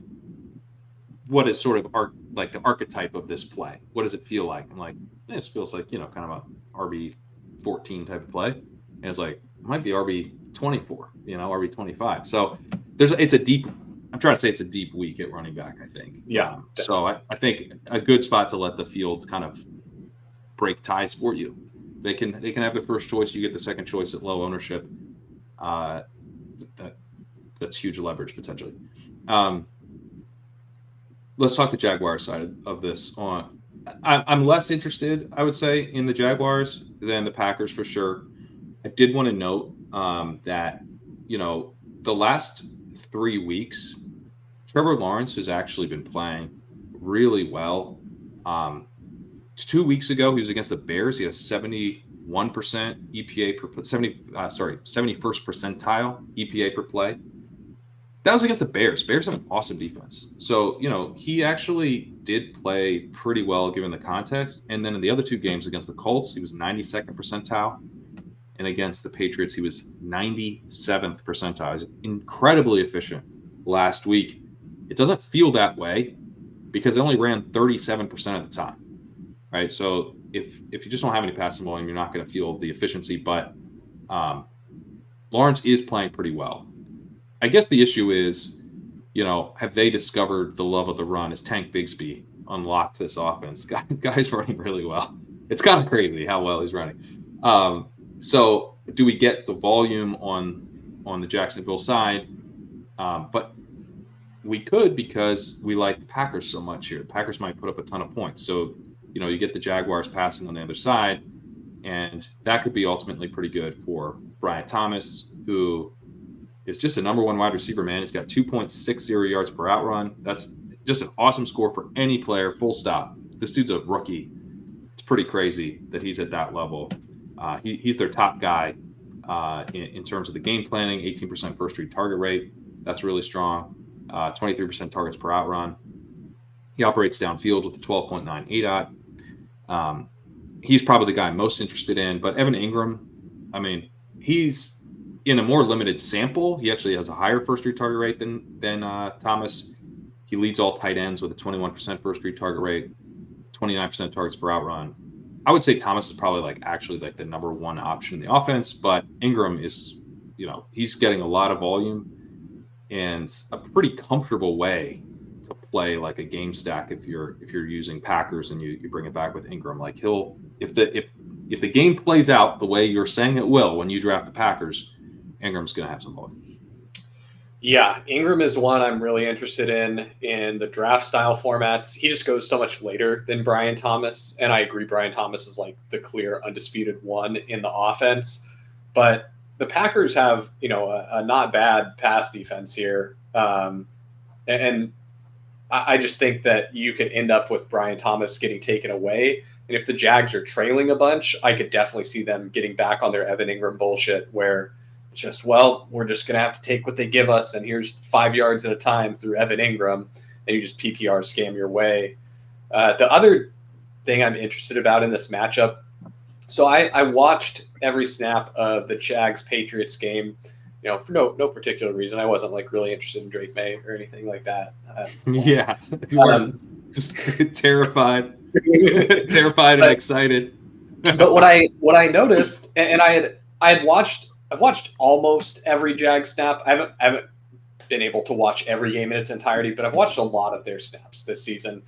what is sort of like the archetype of this play? What does it feel like? I'm like, this feels like kind of a RB14 type of play, and it's like, it might be RB24, RB25. So it's a deep. I'm trying to say it's a deep week at running back, I think. Yeah. So I think a good spot to let the field kind of break ties for you. They can have their first choice. You get the second choice at low ownership. That's huge leverage potentially. Let's talk the Jaguars side of this. I'm less interested, I would say, in the Jaguars than the Packers for sure. I did want to note that the last 3 weeks, Trevor Lawrence has actually been playing really well. 2 weeks ago, he was against the Bears. He had a 71% EPA per 71st percentile EPA per play. That was against the Bears. Bears have an awesome defense. So, he actually did play pretty well given the context. And then in the other 2 games against the Colts, he was 92nd percentile. And against the Patriots, he was 97th percentile. He was incredibly efficient last week. It doesn't feel that way because they only ran 37% of the time. right? So if you just don't have any passing volume, you're not going to feel the efficiency. But um, Lawrence is playing pretty well. I guess the issue is, have they discovered the love of the run? Is Tank Bigsby unlocked this offense? Guy's running really well. It's kind of crazy how well he's running. Um, so do we get the volume on the Jacksonville side? But we could, because we like the Packers so much here. The Packers might put up a ton of points. So, you get the Jaguars passing on the other side, and that could be ultimately pretty good for Brian Thomas, who is just a number one wide receiver, man. He's got 2.60 yards per out run. That's just an awesome score for any player, full stop. This dude's a rookie. It's pretty crazy that he's at that level. He's their top guy in terms of the game planning, 18% first read target rate. That's really strong. 23% targets per out run. He operates downfield with a 12.9 ADOT. He's probably the guy I'm most interested in. But Evan Ingram, I mean, he's in a more limited sample. He actually has a higher first read target rate than Thomas. He leads all tight ends with a 21% first read target rate, 29% targets per out run. I would say Thomas is probably actually the number one option in the offense, but Ingram is, he's getting a lot of volume and a pretty comfortable way to play like a game stack if you're using Packers and you bring it back with Ingram. Like if the game plays out the way you're saying it will when you draft the Packers, Ingram's going to have some volume. Yeah, Ingram is one I'm really interested in the draft style formats. He just goes so much later than Brian Thomas, and I agree Brian Thomas is the clear undisputed one in the offense. But the Packers have a not bad pass defense here, and I just think that you could end up with Brian Thomas getting taken away. And if the Jags are trailing a bunch, I could definitely see them getting back on their Evan Ingram bullshit where it's just, we're just going to have to take what they give us. And here's 5 yards at a time through Evan Ingram. And you just PPR scam your way. The other thing I'm interested about in this matchup. So I watched every snap of the Jags Patriots game, for no particular reason. I wasn't really interested in Drake May or anything like that. Yeah, you were just terrified, terrified and excited. But what I noticed, and I've watched almost every Jag snap. I haven't been able to watch every game in its entirety, but I've watched a lot of their snaps this season,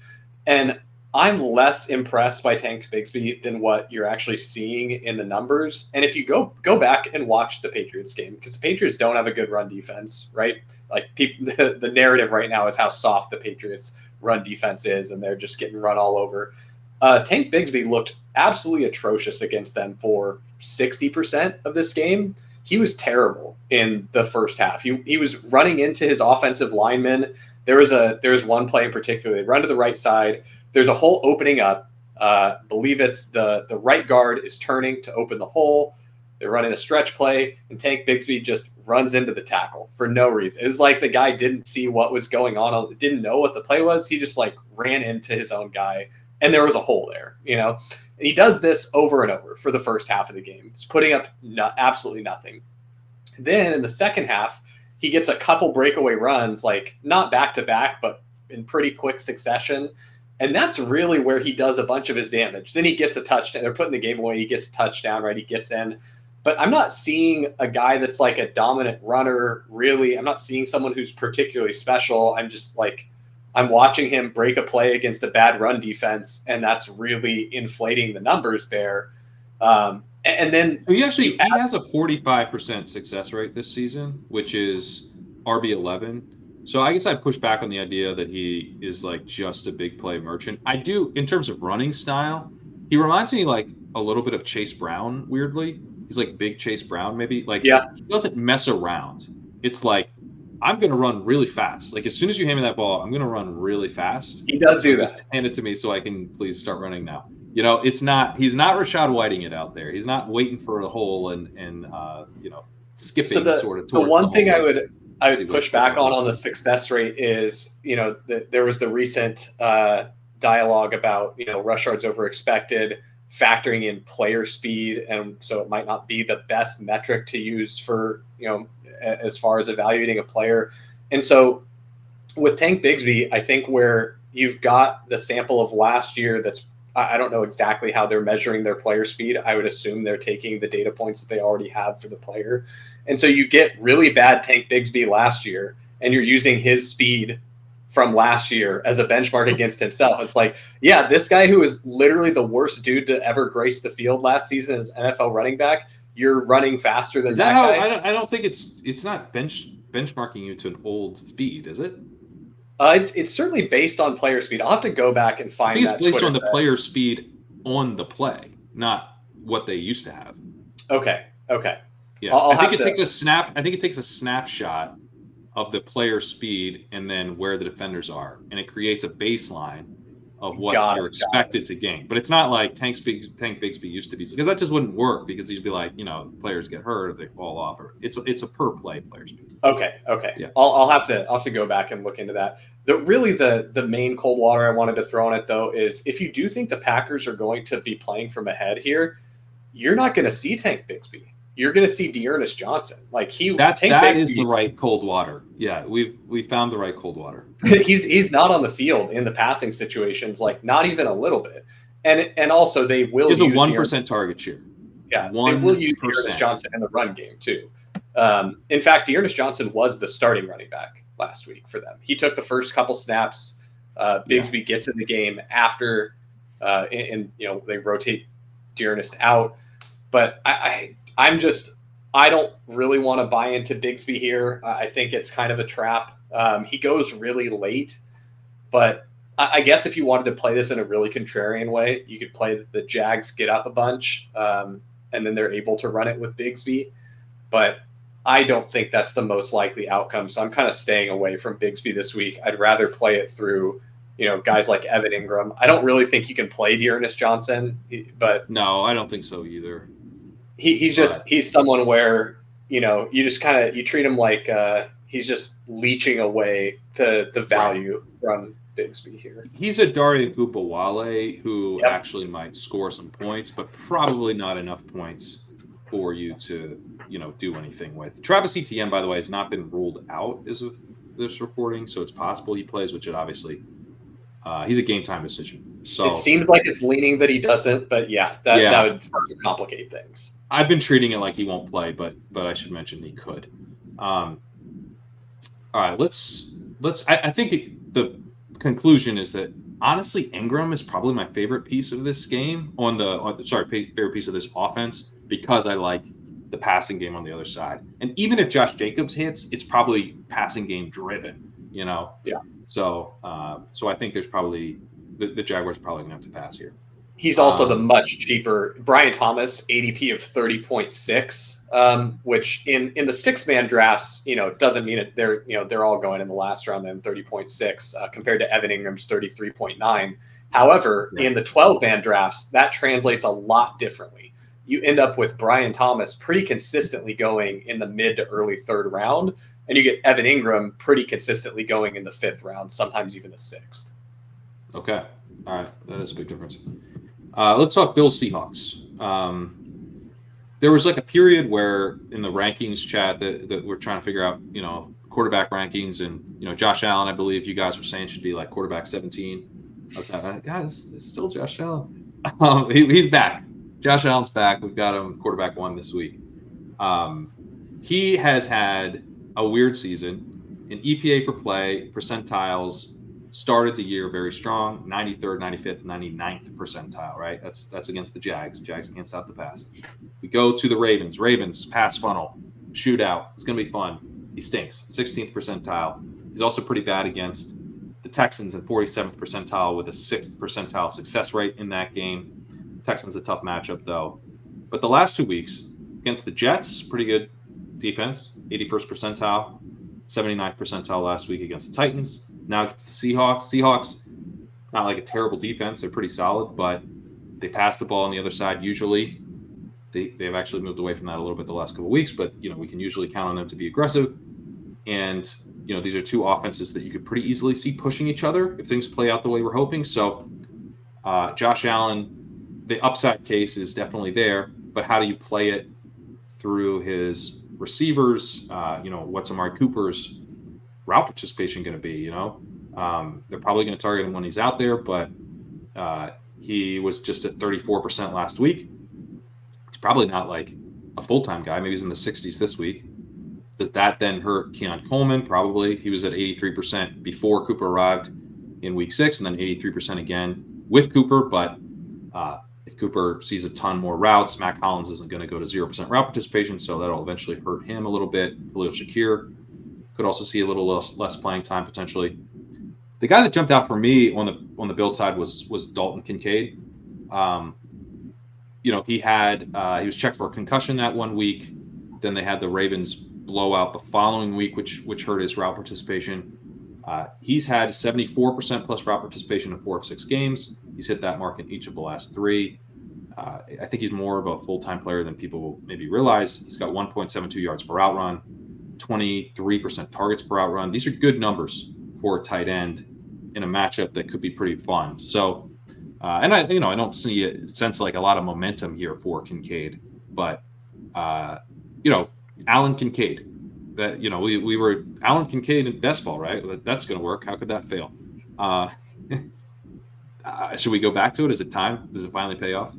and I'm less impressed by Tank Bigsby than what you're actually seeing in the numbers. And if you go back and watch the Patriots game, because the Patriots don't have a good run defense, right? The narrative right now is how soft the Patriots run defense is, and they're just getting run all over. Tank Bigsby looked absolutely atrocious against them for 60% of this game. He was terrible in the first half. He was running into his offensive linemen. There was one play in particular. They run to the right side. There's a hole opening up. Believe it's the right guard is turning to open the hole. They're running a stretch play, and Tank Bigsby just runs into the tackle for no reason. It was like the guy didn't see what was going on, didn't know what the play was. He just ran into his own guy, and there was a hole there, And he does this over and over for the first half of the game. He's putting up absolutely nothing. Then in the second half, he gets a couple breakaway runs, not back to back, but in pretty quick succession. And that's really where he does a bunch of his damage. Then he gets a touchdown. They're putting the game away. He gets a touchdown, right? He gets in. But I'm not seeing a guy that's a dominant runner, really. I'm not seeing someone who's particularly special. I'm just I'm watching him break a play against a bad run defense, and that's really inflating the numbers there. And then he has a 45% success rate this season, which is RB11. So I guess I'd push back on the idea that he is just a big play merchant. I do, in terms of running style, he reminds me a little bit of Chase Brown, weirdly. He's big Chase Brown, maybe. Yeah. He doesn't mess around. It's I'm going to run really fast. As soon as you hand me that ball, I'm going to run really fast. He does do that. Just hand it to me so I can please start running now. He's not Rashad Whiting it out there. He's not waiting for a hole and skipping sort of towards the one thing I would push back on the success rate is, there was the recent dialogue about, rush yards over expected, factoring in player speed. And so it might not be the best metric to use for, as far as evaluating a player. And so with Tank Bigsby, I think where you've got the sample of last year that's I don't know exactly how they're measuring their player speed. I would assume they're taking the data points that they already have for the player. And so you get really bad Tank Bigsby last year, and you're using his speed from last year as a benchmark against himself. It's like, yeah, this guy who is literally the worst dude to ever grace the field last season as NFL running back, you're running faster than Is that that how? guy. I don't think it's not benchmarking you to an old speed, is it? It's certainly based on player speed. I'll have to go back and I find think it's that based Twitter on the thread. player speed on the play, not what they used to have. Okay, okay. Yeah, I'll I think have it to. takes a snap. I think it takes a snapshot of the player speed and then where the defenders are, and it creates a baseline of what Got you're it. Got it. expected to gain. But it's not like Tank Bigsby used to be, because that just wouldn't work, because he'd be like, players get hurt if they fall off, or it's a per play player speed. Okay, okay. Yeah, I'll have to go back and look into that. The main cold water I wanted to throw on it though is if you do think the Packers are going to be playing from ahead here, you're not going to see Tank Bigsby. You're going to see Dearness Johnson. Like Tank that is the Bigsby, right cold water. Yeah, we found the right cold water. he's not on the field in the passing situations, like not even a little bit. And also they He will has a use 1% target share. They will One use Dearness percent. Johnson in the run game too. In fact, Dearness Johnson was the starting running back last week for them. He took the first couple snaps. Yeah. Bigsby gets in the game after, and they rotate Dearness out. But I don't really want to buy into Bigsby here. I think it's kind of a trap. He goes really late, but I guess if you wanted to play this in a really contrarian way, you could play the Jags get up a bunch, and then they're able to run it with Bigsby. But I don't think that's the most likely outcome. So I'm kind of staying away from Bigsby this week. I'd rather play it through, guys like Evan Ingram. I don't really think you can play Dearness Johnson, but No, I don't think so either. he's someone where you just kind of you treat him like he's just leeching away the value from Bigsby here. He's a Daria Gupawale who Yep. actually might score some points, but probably not enough points for you to, do anything with. Travis Etienne, by the way, has not been ruled out as of this reporting, so it's possible he plays, which it obviously he's a game time decision. So It seems like it's leaning that he doesn't, but that would further complicate things. I've been treating it like he won't play, but I should mention he could. All right, let's. I think the conclusion is that honestly, Ingram is probably my favorite piece of this game favorite piece of this offense, because I like the passing game on the other side. And even if Josh Jacobs hits, it's probably passing game driven. Yeah. So I think there's probably the Jaguars are probably going to have to pass here. He's also the much cheaper Brian Thomas ADP of 30.6, which in the 6-man drafts, doesn't mean it. They're all going in the last round then 30.6 compared to Evan Ingram's 33.9. However, in the 12-man drafts, that translates a lot differently. You end up with Brian Thomas pretty consistently going in the mid to early 3rd round, and you get Evan Ingram pretty consistently going in the 5th round, sometimes even the 6th. Okay. All right. That is a big difference. Let's talk Bills Seahawks. There was like a period where in the rankings chat that we're trying to figure out, quarterback rankings, and Josh Allen, I believe you guys were saying should be like quarterback 17. I was like, guys, it's still Josh Allen. He's back. Josh Allen's back. We've got him quarterback 1 this week. He has had a weird season in EPA per play percentiles. Started the year very strong, 93rd, 95th, 99th percentile, right? That's against the Jags. Jags can't stop the pass. We go to the Ravens. Ravens, pass funnel, shootout. It's going to be fun. He stinks, 16th percentile. He's also pretty bad against the Texans in 47th percentile with a 6th percentile success rate in that game. Texans a tough matchup, though. But the last 2 weeks against the Jets, pretty good defense, 81st percentile, 79th percentile last week against the Titans. Now it's the Seahawks. Seahawks, not like a terrible defense. They're pretty solid, but they pass the ball on the other side usually. They've actually moved away from that a little bit the last couple of weeks, but we can usually count on them to be aggressive. And these are two offenses that you could pretty easily see pushing each other if things play out the way we're hoping. So Josh Allen, the upside case is definitely there, but how do you play it through his receivers? What's Amari Cooper's route participation going to be? They're probably going to target him when he's out there, but He was just at 34% last week. He's probably not like a full-time guy. Maybe he's in the 60s this week. Does that then hurt Keon Coleman? Probably. He was at 83% before Cooper arrived in week 6, and then 83% again with Cooper. But if Cooper sees a ton more routes, Mac Hollins isn't going to go to 0% route participation, so that'll eventually hurt him a little bit. Khalil Shakir could also see a little less playing time potentially. The guy that jumped out for me on the Bills side was Dalton Kincaid. He was checked for a concussion that 1 week. Then they had the Ravens blowout the following week, which hurt his route participation. He's had 74% plus route participation in 4 of 6 games. He's hit that mark in each of the last 3. I think he's more of a full-time player than people maybe realize. He's got 1.72 yards per route run, 23% targets per route run. These are good numbers for a tight end in a matchup that could be pretty fun. So, and I don't sense like a lot of momentum here for Kincaid, but Alan Kincaid. That we were Alan Kincaid in best ball, right? That's going to work. How could that fail? Should we go back to it? Is it time? Does it finally pay off?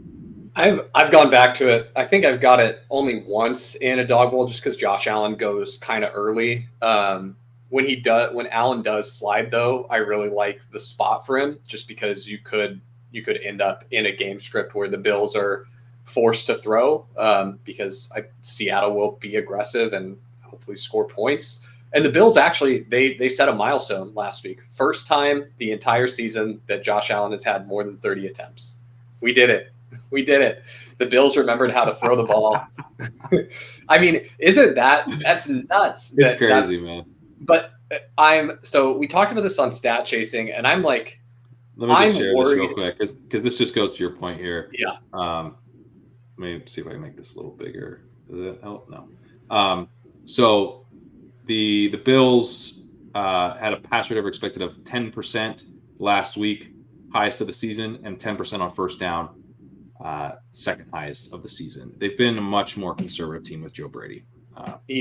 I've gone back to it. I think I've got it only once in a dog bowl, just because Josh Allen goes kind of early. When Allen does slide, though, I really like the spot for him, just because you could end up in a game script where the Bills are forced to throw, because Seattle will be aggressive and hopefully score points. And the Bills actually they set a milestone last week. First time the entire season that Josh Allen has had more than 30 attempts. We did it. The Bills remembered how to throw the ball. I mean, that's nuts? It's crazy, man. But we talked about this on Stat Chasing, and I'm like, let me just share this real quick, because this just goes to your point here. Yeah. Let me see if I can make this a little bigger. Does that help? No. So the Bills had a pass rate over expected of 10% last week, highest of the season, and 10% on first down, second highest of the season. They've been a much more conservative team with Joe Brady.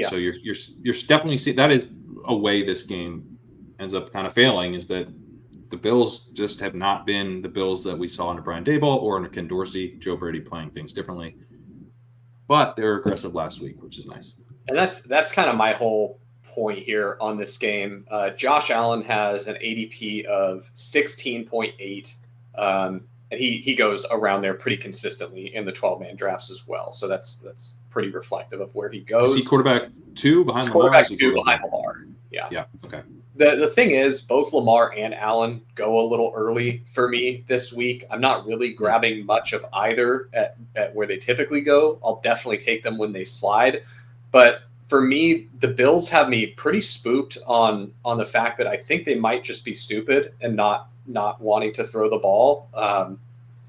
So you're definitely seeing that is a way this game ends up kind of failing, is that the Bills just have not been the Bills that we saw under Brian Daboll or under Ken Dorsey. Joe Brady playing things differently, but they were aggressive last week, which is nice. And that's kind of my whole point here on this game. Josh Allen has an ADP of 16.8, and he goes around there pretty consistently in the 12-man drafts as well. So that's pretty reflective of where he goes. Is he quarterback 2 behind Lamar? Quarterback 2 behind Lamar. Yeah. Okay. The thing is, both Lamar and Allen go a little early for me this week. I'm not really grabbing much of either at where they typically go. I'll definitely take them when they slide. But for me, the Bills have me pretty spooked on the fact that I think they might just be stupid and not wanting to throw the ball.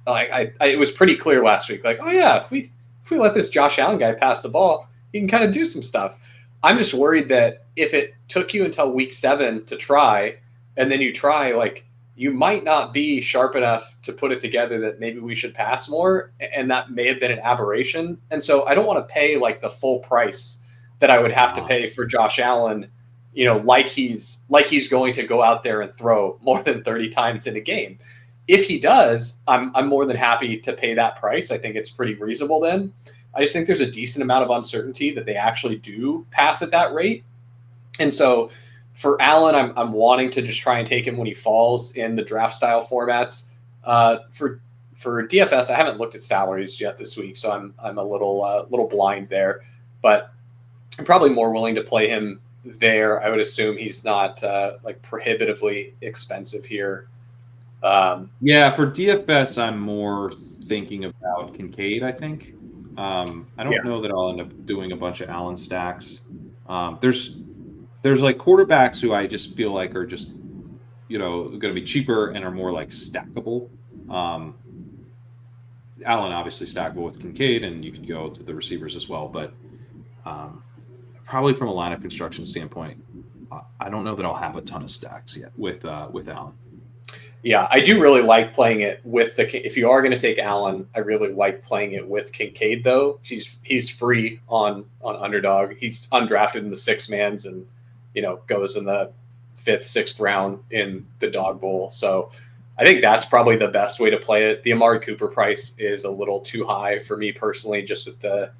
It was pretty clear last week. Like, oh yeah, if we let this Josh Allen guy pass the ball, he can kind of do some stuff. I'm just worried that if it took you until week 7 to try, and then you try, like, you might not be sharp enough to put it together that maybe we should pass more, and that may have been an aberration. And so I don't want to pay like the full price that I would have to pay for Josh Allen, like he's going to go out there and throw more than 30 times in a game. If he does, I'm more than happy to pay that price. I think it's pretty reasonable then. I just think there's a decent amount of uncertainty that they actually do pass at that rate. And so for Allen, I'm wanting to just try and take him when he falls in the draft style formats. For DFS, I haven't looked at salaries yet this week, so I'm a little blind there. But I'm probably more willing to play him there. I would assume he's not like prohibitively expensive here. For DFS, I'm more thinking about Kincaid, I think. I don't know that I'll end up doing a bunch of Allen stacks. There's like quarterbacks who I just feel like are just, going to be cheaper and are more like stackable. Allen obviously stackable with Kincaid, and you could go to the receivers as well. But probably from a lineup construction standpoint, I don't know that I'll have a ton of stacks yet with Allen. Yeah, I do really like playing it with if you are going to take Allen, I really like playing it with Kincaid, though. He's free on Underdog. He's undrafted in the 6-mans and, goes in the 5th, 6th round in the dog bowl. So I think that's probably the best way to play it. The Amari Cooper price is a little too high for me personally, just with the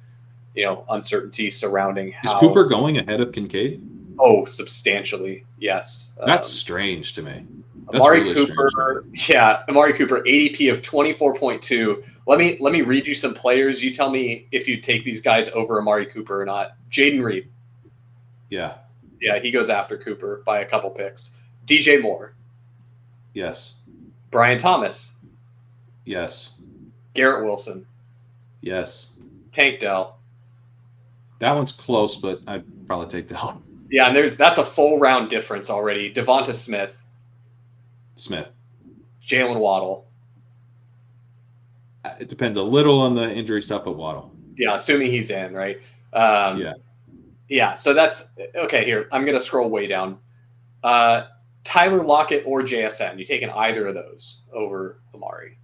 uncertainty surrounding Is Cooper how. going ahead of Kincaid? Oh, substantially, yes. That's strange to me. That's Amari really strange to me. Cooper, yeah, Amari Cooper, ADP of 24.2. Let me read you some players. You tell me if you take these guys over Amari Cooper or not. Jaden Reed, Yeah. yeah, he goes after Cooper by a couple picks. DJ Moore, Yes. Brian Thomas, Yes. Garrett Wilson, Yes. Tank Dell. That one's close, but I'd probably take Dell. Yeah, and that's a full round difference already. Devonta Smith, Smith. Jalen Waddle. It depends a little on the injury stuff, but Waddle. Yeah, assuming he's in, right? Yeah. Yeah, so that's okay. Here, I'm going to scroll way down. Tyler Lockett or JSN. You taking either of those over Amari?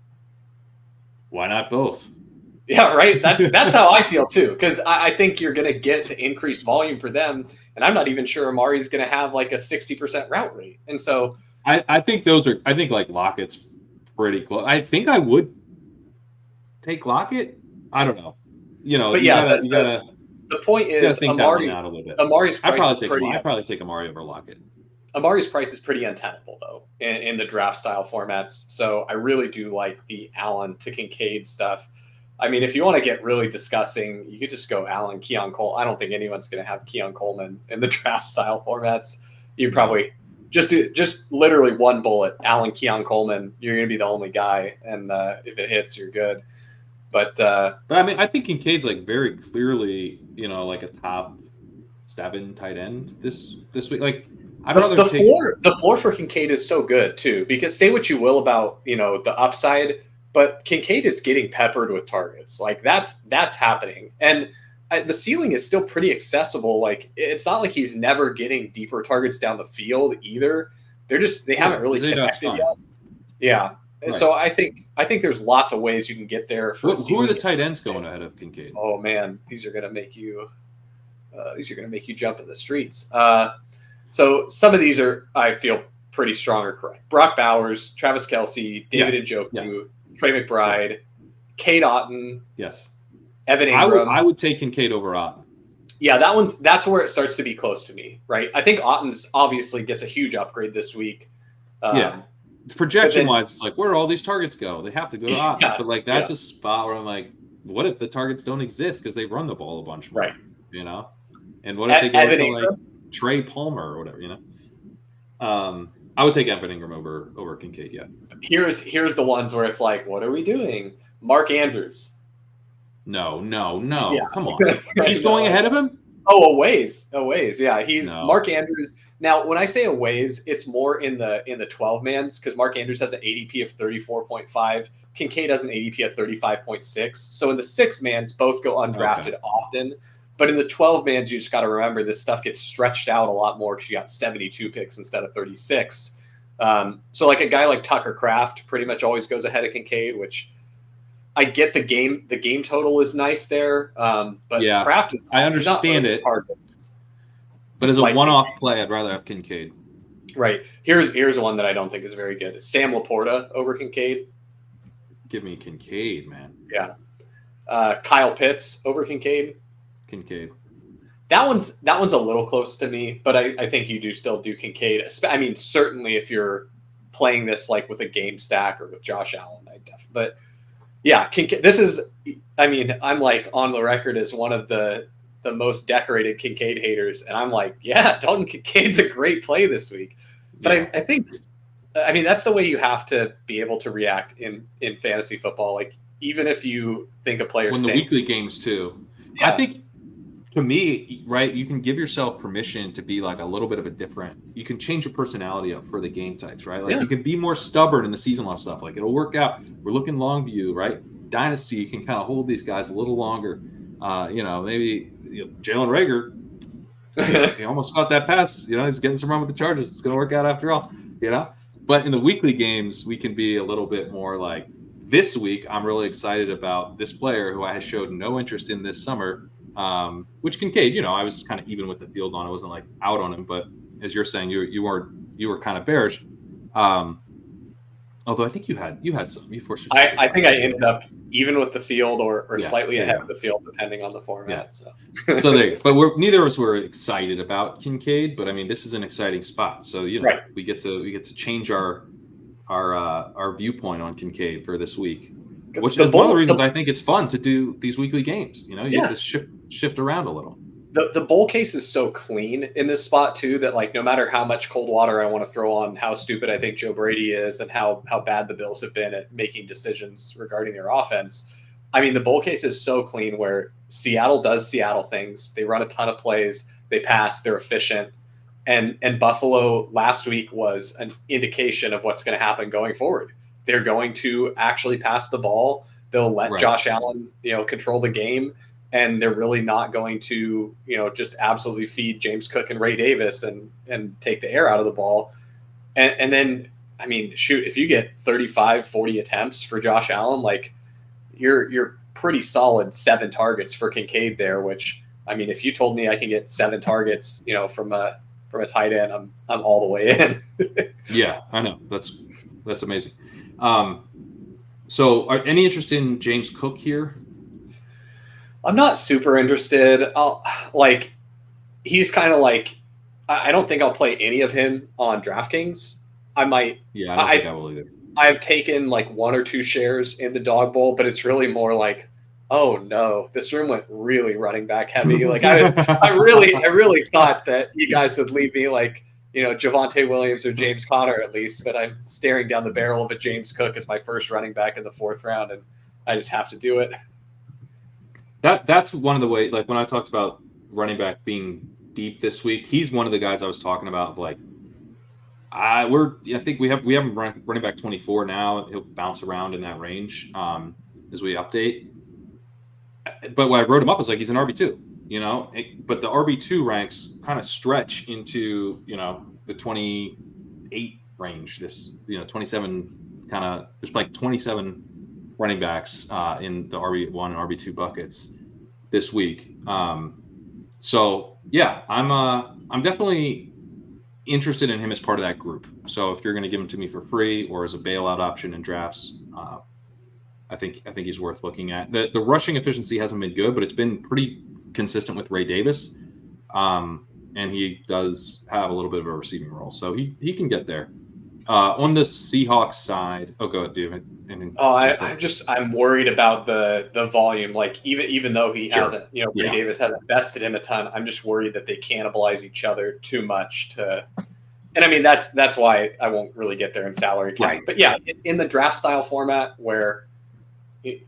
Why not both? Yeah, right. That's how I feel too, because I think you're going to get the increased volume for them, and I'm not even sure Amari's going to have like a 60% route rate. And so I think I think like Lockett's pretty close. I think I would take Lockett. I don't know. but You yeah, gotta the point is think that one out a little bit. Amari's price I'd probably take Amari over Lockett. Amari's price is pretty untenable though in the draft style formats. So I really do like the Allen to Kincaid stuff. I mean, if you want to get really disgusting, you could just go Allen, Keon Cole. I don't think anyone's going to have Keon Coleman in the draft style formats. You probably just literally one bullet, Allen, Keon Coleman. You're going to be the only guy, and if it hits, you're good. But I mean, I think Kincaid's like very clearly, like a top 7 tight end this week. Like the floor for Kincaid is so good too, because say what you will about the upside, but Kincaid is getting peppered with targets. Like that's happening, and the ceiling is still pretty accessible. Like it's not like he's never getting deeper targets down the field either. They haven't really connected yet. Yeah. Right. So I think there's lots of ways you can get there. Who are the tight ends going ahead of Kincaid? Oh man, these are gonna make you jump in the streets. So some of these are, I feel, pretty strong or correct. Brock Bowers, Travis Kelce, David Njoku, Trey McBride, sure. Cade Otton. Yes. Evan Ingram. I would take Kincaid over Otton. Yeah, that's where it starts to be close to me, right? I think Otton's obviously gets a huge upgrade this week. Yeah. Projection-wise, it's like, where do all these targets go? They have to go to Otton. Yeah, but, that's a spot where I'm like, what if the targets don't exist because they run the ball a bunch more? Right. And what if they go to, like, Trey Palmer or whatever, I would take Evan Ingram over Kincaid, yeah. Here's the ones where it's like, what are we doing? Mark Andrews. No. Yeah. Come on. He's going ahead of him? Oh, a ways. Yeah, he's Mark Andrews. Now, when I say a ways, it's more in the 12 mans because Mark Andrews has an ADP of 34.5. Kincaid has an ADP of 35.6. So in the 6 mans, both go undrafted often. But in the 12 mans, you just got to remember this stuff gets stretched out a lot more because you got 72 picks instead of 36. So like a guy like Tucker Kraft pretty much always goes ahead of Kincaid, which I get the game total is nice there. But yeah, Kraft is I understand it. But as a one-off play, I'd rather have Kincaid. Right. Here's one that I don't think is very good. Sam Laporta over Kincaid. Give me Kincaid, man. Yeah. Kyle Pitts over Kincaid. Kincaid. That one's a little close to me, but I think you do still do Kincaid. I mean, certainly if you're playing this like with a game stack or with Josh Allen, but yeah, Kincaid, this is. I mean, I'm like on the record as one of the most decorated Kincaid haters, and I'm like, yeah, Dalton Kincaid's a great play this week. But yeah. I think, that's the way you have to be able to react in fantasy football. Like even if you think a player stinks, the weekly games too. Yeah. I think. To me, right, you can give yourself permission to be like a little bit of a different. You can change your personality up for the game types, right? Like you can be more stubborn in the season long stuff. Like it'll work out. We're looking long view, right? Dynasty, you can kind of hold these guys a little longer. Maybe Jalen Reagor, he almost caught that pass. He's getting some run with the Chargers. It's going to work out after all. But in the weekly games, we can be a little bit more like this week. I'm really excited about this player who I showed no interest in this summer. Which Kincaid, I was kind of even with the field on. I wasn't like out on him, but as you're saying, you were kind of bearish. Although I think you had some. You forced yourself to I try think I some. ended up even with the field or Yeah, slightly there you ahead of go. the field, depending on the Yeah. format. So, So there you go. But neither of us were excited about Kincaid, but I mean this is an exciting spot. So right. we get to change our viewpoint on Kincaid for this week, which The is one of the bull, reasons I think it's fun to do these weekly games. You get yeah, to shift around a little. the bull case is so clean in this spot too that like no matter how much cold water I want to throw on how stupid I think Joe Brady is and how bad the Bills have been at making decisions regarding their offense. I mean, the bull case is so clean where Seattle does Seattle things. They run a ton of plays, they pass, they're efficient. And Buffalo last week was an indication of what's going to happen going forward. They're going to actually pass the ball. They'll let Right. Josh Allen, control the game, and they're really not going to, just absolutely feed James Cook and Ray Davis and take the air out of the ball. And then, I mean, shoot, if you get 35, 40 attempts for Josh Allen, like you're pretty solid 7 targets for Kincaid there, which I mean, if you told me I can get 7 targets, from a tight end, I'm all the way in. Yeah, I know. That's amazing. Um, so any interest in James Cook here? I'm not super interested. Like he's kind of like I don't think I'll play any of him on DraftKings. I might. Yeah, I don't think I I will either. I've taken like 1 or 2 shares in the dog bowl, but it's really more like, oh no, this room went really running back heavy. Like I really thought that you guys would leave me like, Javonte Williams or James Conner at least, but I'm staring down the barrel of a James Cook as my first running back in the 4th round, and I just have to do it. That's one of the ways. Like when I talked about running back being deep this week, he's one of the guys I was talking about. Like I think we have him running back 24 now. He'll bounce around in that range as we update. But when I wrote him up, I was like, he's an RB2, but the RB2 ranks kind of stretch into, the 28 range, 27 kind of, there's like 27 running backs in the RB1 and RB2 buckets this week. So yeah, I'm definitely interested in him as part of that group. So if you're going to give him to me for free or as a bailout option in drafts, I think he's worth looking at. The rushing efficiency hasn't been good, but it's been pretty consistent with Ray Davis, and he does have a little bit of a receiving role, so he can get there. On the Seahawks side, go ahead, David. I'm worried about the volume. Like even though he Sure. hasn't, Ray Davis hasn't bested him a ton. I'm just worried that they cannibalize each other too much and I mean that's why I won't really get there in salary cap. Right. But yeah, in the draft style format where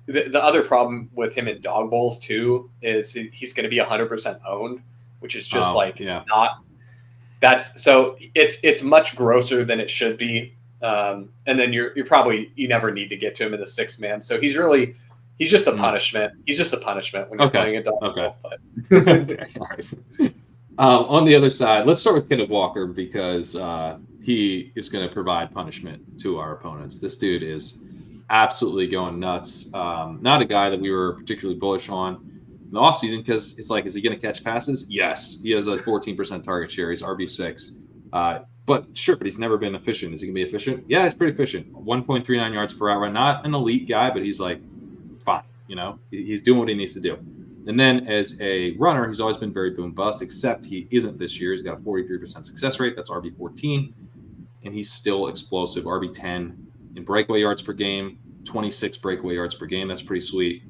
the other problem with him in dog bowls too is he's going to be 100% owned, which is just not. That's so it's much grosser than it should be. And then you're probably you never need to get to him in the 6 man. So he's just a punishment. He's just a punishment when you're playing a dog bowl. But. Okay, all right. On the other side, let's start with Kenneth Walker because he is going to provide punishment to our opponents. This dude is absolutely going nuts. Not a guy that we were particularly bullish on in the offseason because it's like, is he going to catch passes? Yes. He has a 14% target share. He's RB6. But he's never been efficient. Is he going to be efficient? Yeah, he's pretty efficient. 1.39 yards per hour. Not an elite guy, but he's like, fine. He's doing what he needs to do. And then as a runner, he's always been very boom bust, except he isn't this year. He's got a 43% success rate. That's RB14. And he's still explosive. RB10 in breakaway yards per game, 26 breakaway yards per game. That's pretty sweet.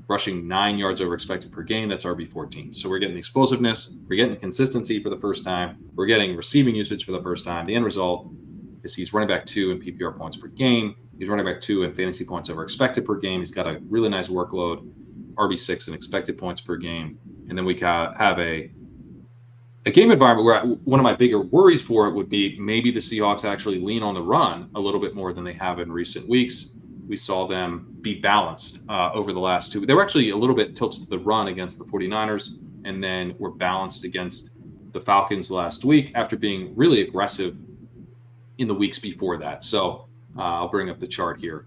Rushing 9 yards over expected per game. That's RB14. So we're getting explosiveness. We're getting consistency for the first time. We're getting receiving usage for the first time. The end result is he's running back 2 in PPR points per game. He's running back 2 in fantasy points over expected per game. He's got a really nice workload, RB6 in expected points per game. And then we have a game environment where one of my bigger worries for it would be maybe the Seahawks actually lean on the run a little bit more than they have in recent weeks. We saw them be balanced over the last 2. They were actually a little bit tilted to the run against the 49ers, and then were balanced against the Falcons last week after being really aggressive in the weeks before that. So I'll bring up the chart here.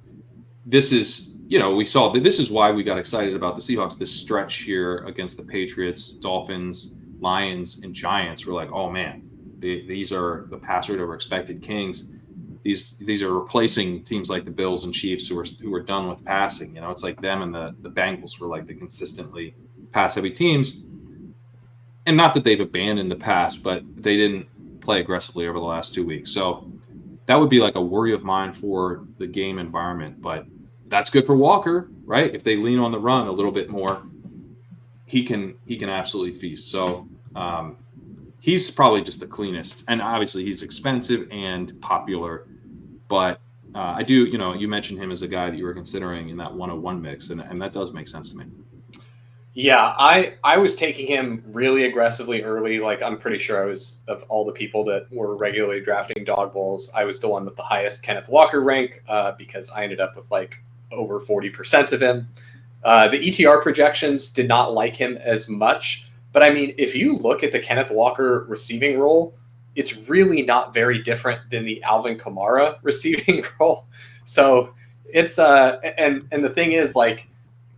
This is, we saw that this is why we got excited about the Seahawks. This stretch here against the Patriots, Dolphins, Lions, and Giants. We're like, oh man, these are the pass rate over expected kings. these are replacing teams like the Bills and Chiefs who are done with passing. You know, it's like them and the Bengals were like the consistently pass heavy teams. And not that they've abandoned the pass, but they didn't play aggressively over the last 2 weeks. So that would be like a worry of mine for the game environment. But that's good for Walker, right? If they lean on the run a little bit more, he can absolutely feast. So he's probably just the cleanest, and obviously he's expensive and popular. But I do, you know, you mentioned him as a guy that you were considering in that 101 mix, and that does make sense to me. Yeah, I was taking him really aggressively early. Like I'm pretty sure I was, of all the people that were regularly drafting dog bowls, I was the one with the highest Kenneth Walker rank because I ended up with like over 40% of him. The ETR projections did not like him as much, but I mean, if you look at the Kenneth Walker receiving role, it's really not very different than the Alvin Kamara receiving role. So it's and the thing is like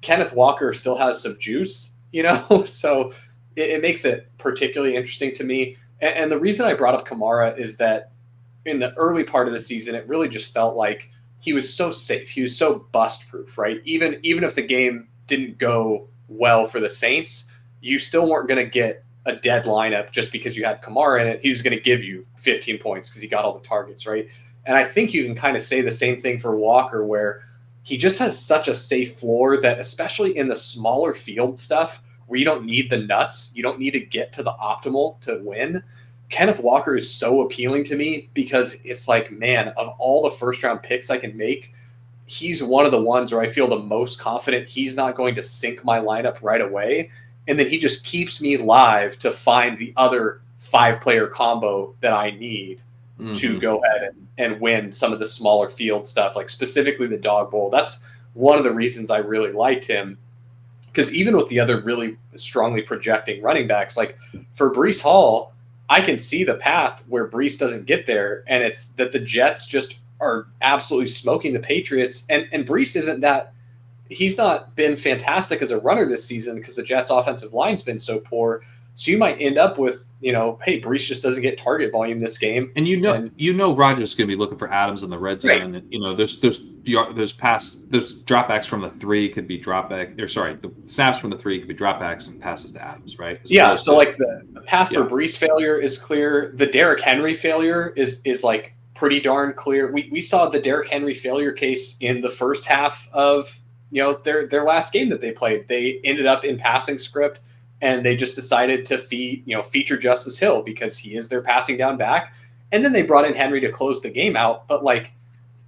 Kenneth Walker still has some juice, you know, so it makes it particularly interesting to me. And the reason I brought up Kamara is that in the early part of the season, it really just felt like he was so safe. He was so bust proof, right? Even if the game didn't go well for the Saints, you still weren't going to get a dead lineup just because you had Kamara in it. He was going to give you 15 points because he got all the targets, right? And I think you can kind of say the same thing for Walker, where he just has such a safe floor that, especially in the smaller field stuff where you don't need the nuts, you don't need to get to the optimal to win. Kenneth Walker is so appealing to me because it's like, man, of all the first round picks I can make, he's one of the ones where I feel the most confident he's not going to sink my lineup right away. And then he just keeps me live to find the other 5-player combo that I need to go ahead and win some of the smaller field stuff, like specifically the dog bowl. That's one of the reasons I really liked him. Because even with the other really strongly projecting running backs, like for Breece Hall, I can see the path where Breece doesn't get there, and it's that the Jets just are absolutely smoking the Patriots. And Breece isn't that – he's not been fantastic as a runner this season because the Jets' offensive line's been so poor. So you might end up with, you know, hey, Breece just doesn't get target volume this game. And you know Rodgers is going to be looking for Adams in the red zone. Right. And, you know, there's dropbacks from the 3 could be dropback, or sorry, the snaps from the 3 could be dropbacks and passes to Adams, right? Yeah, so like the path for Breece failure is clear. The Derrick Henry failure is like pretty darn clear. We saw the Derrick Henry failure case in the first half of, you know, their last game that they played. They ended up in passing script, and they just decided to feature Justice Hill because he is their passing down back. And then they brought in Henry to close the game out. But like,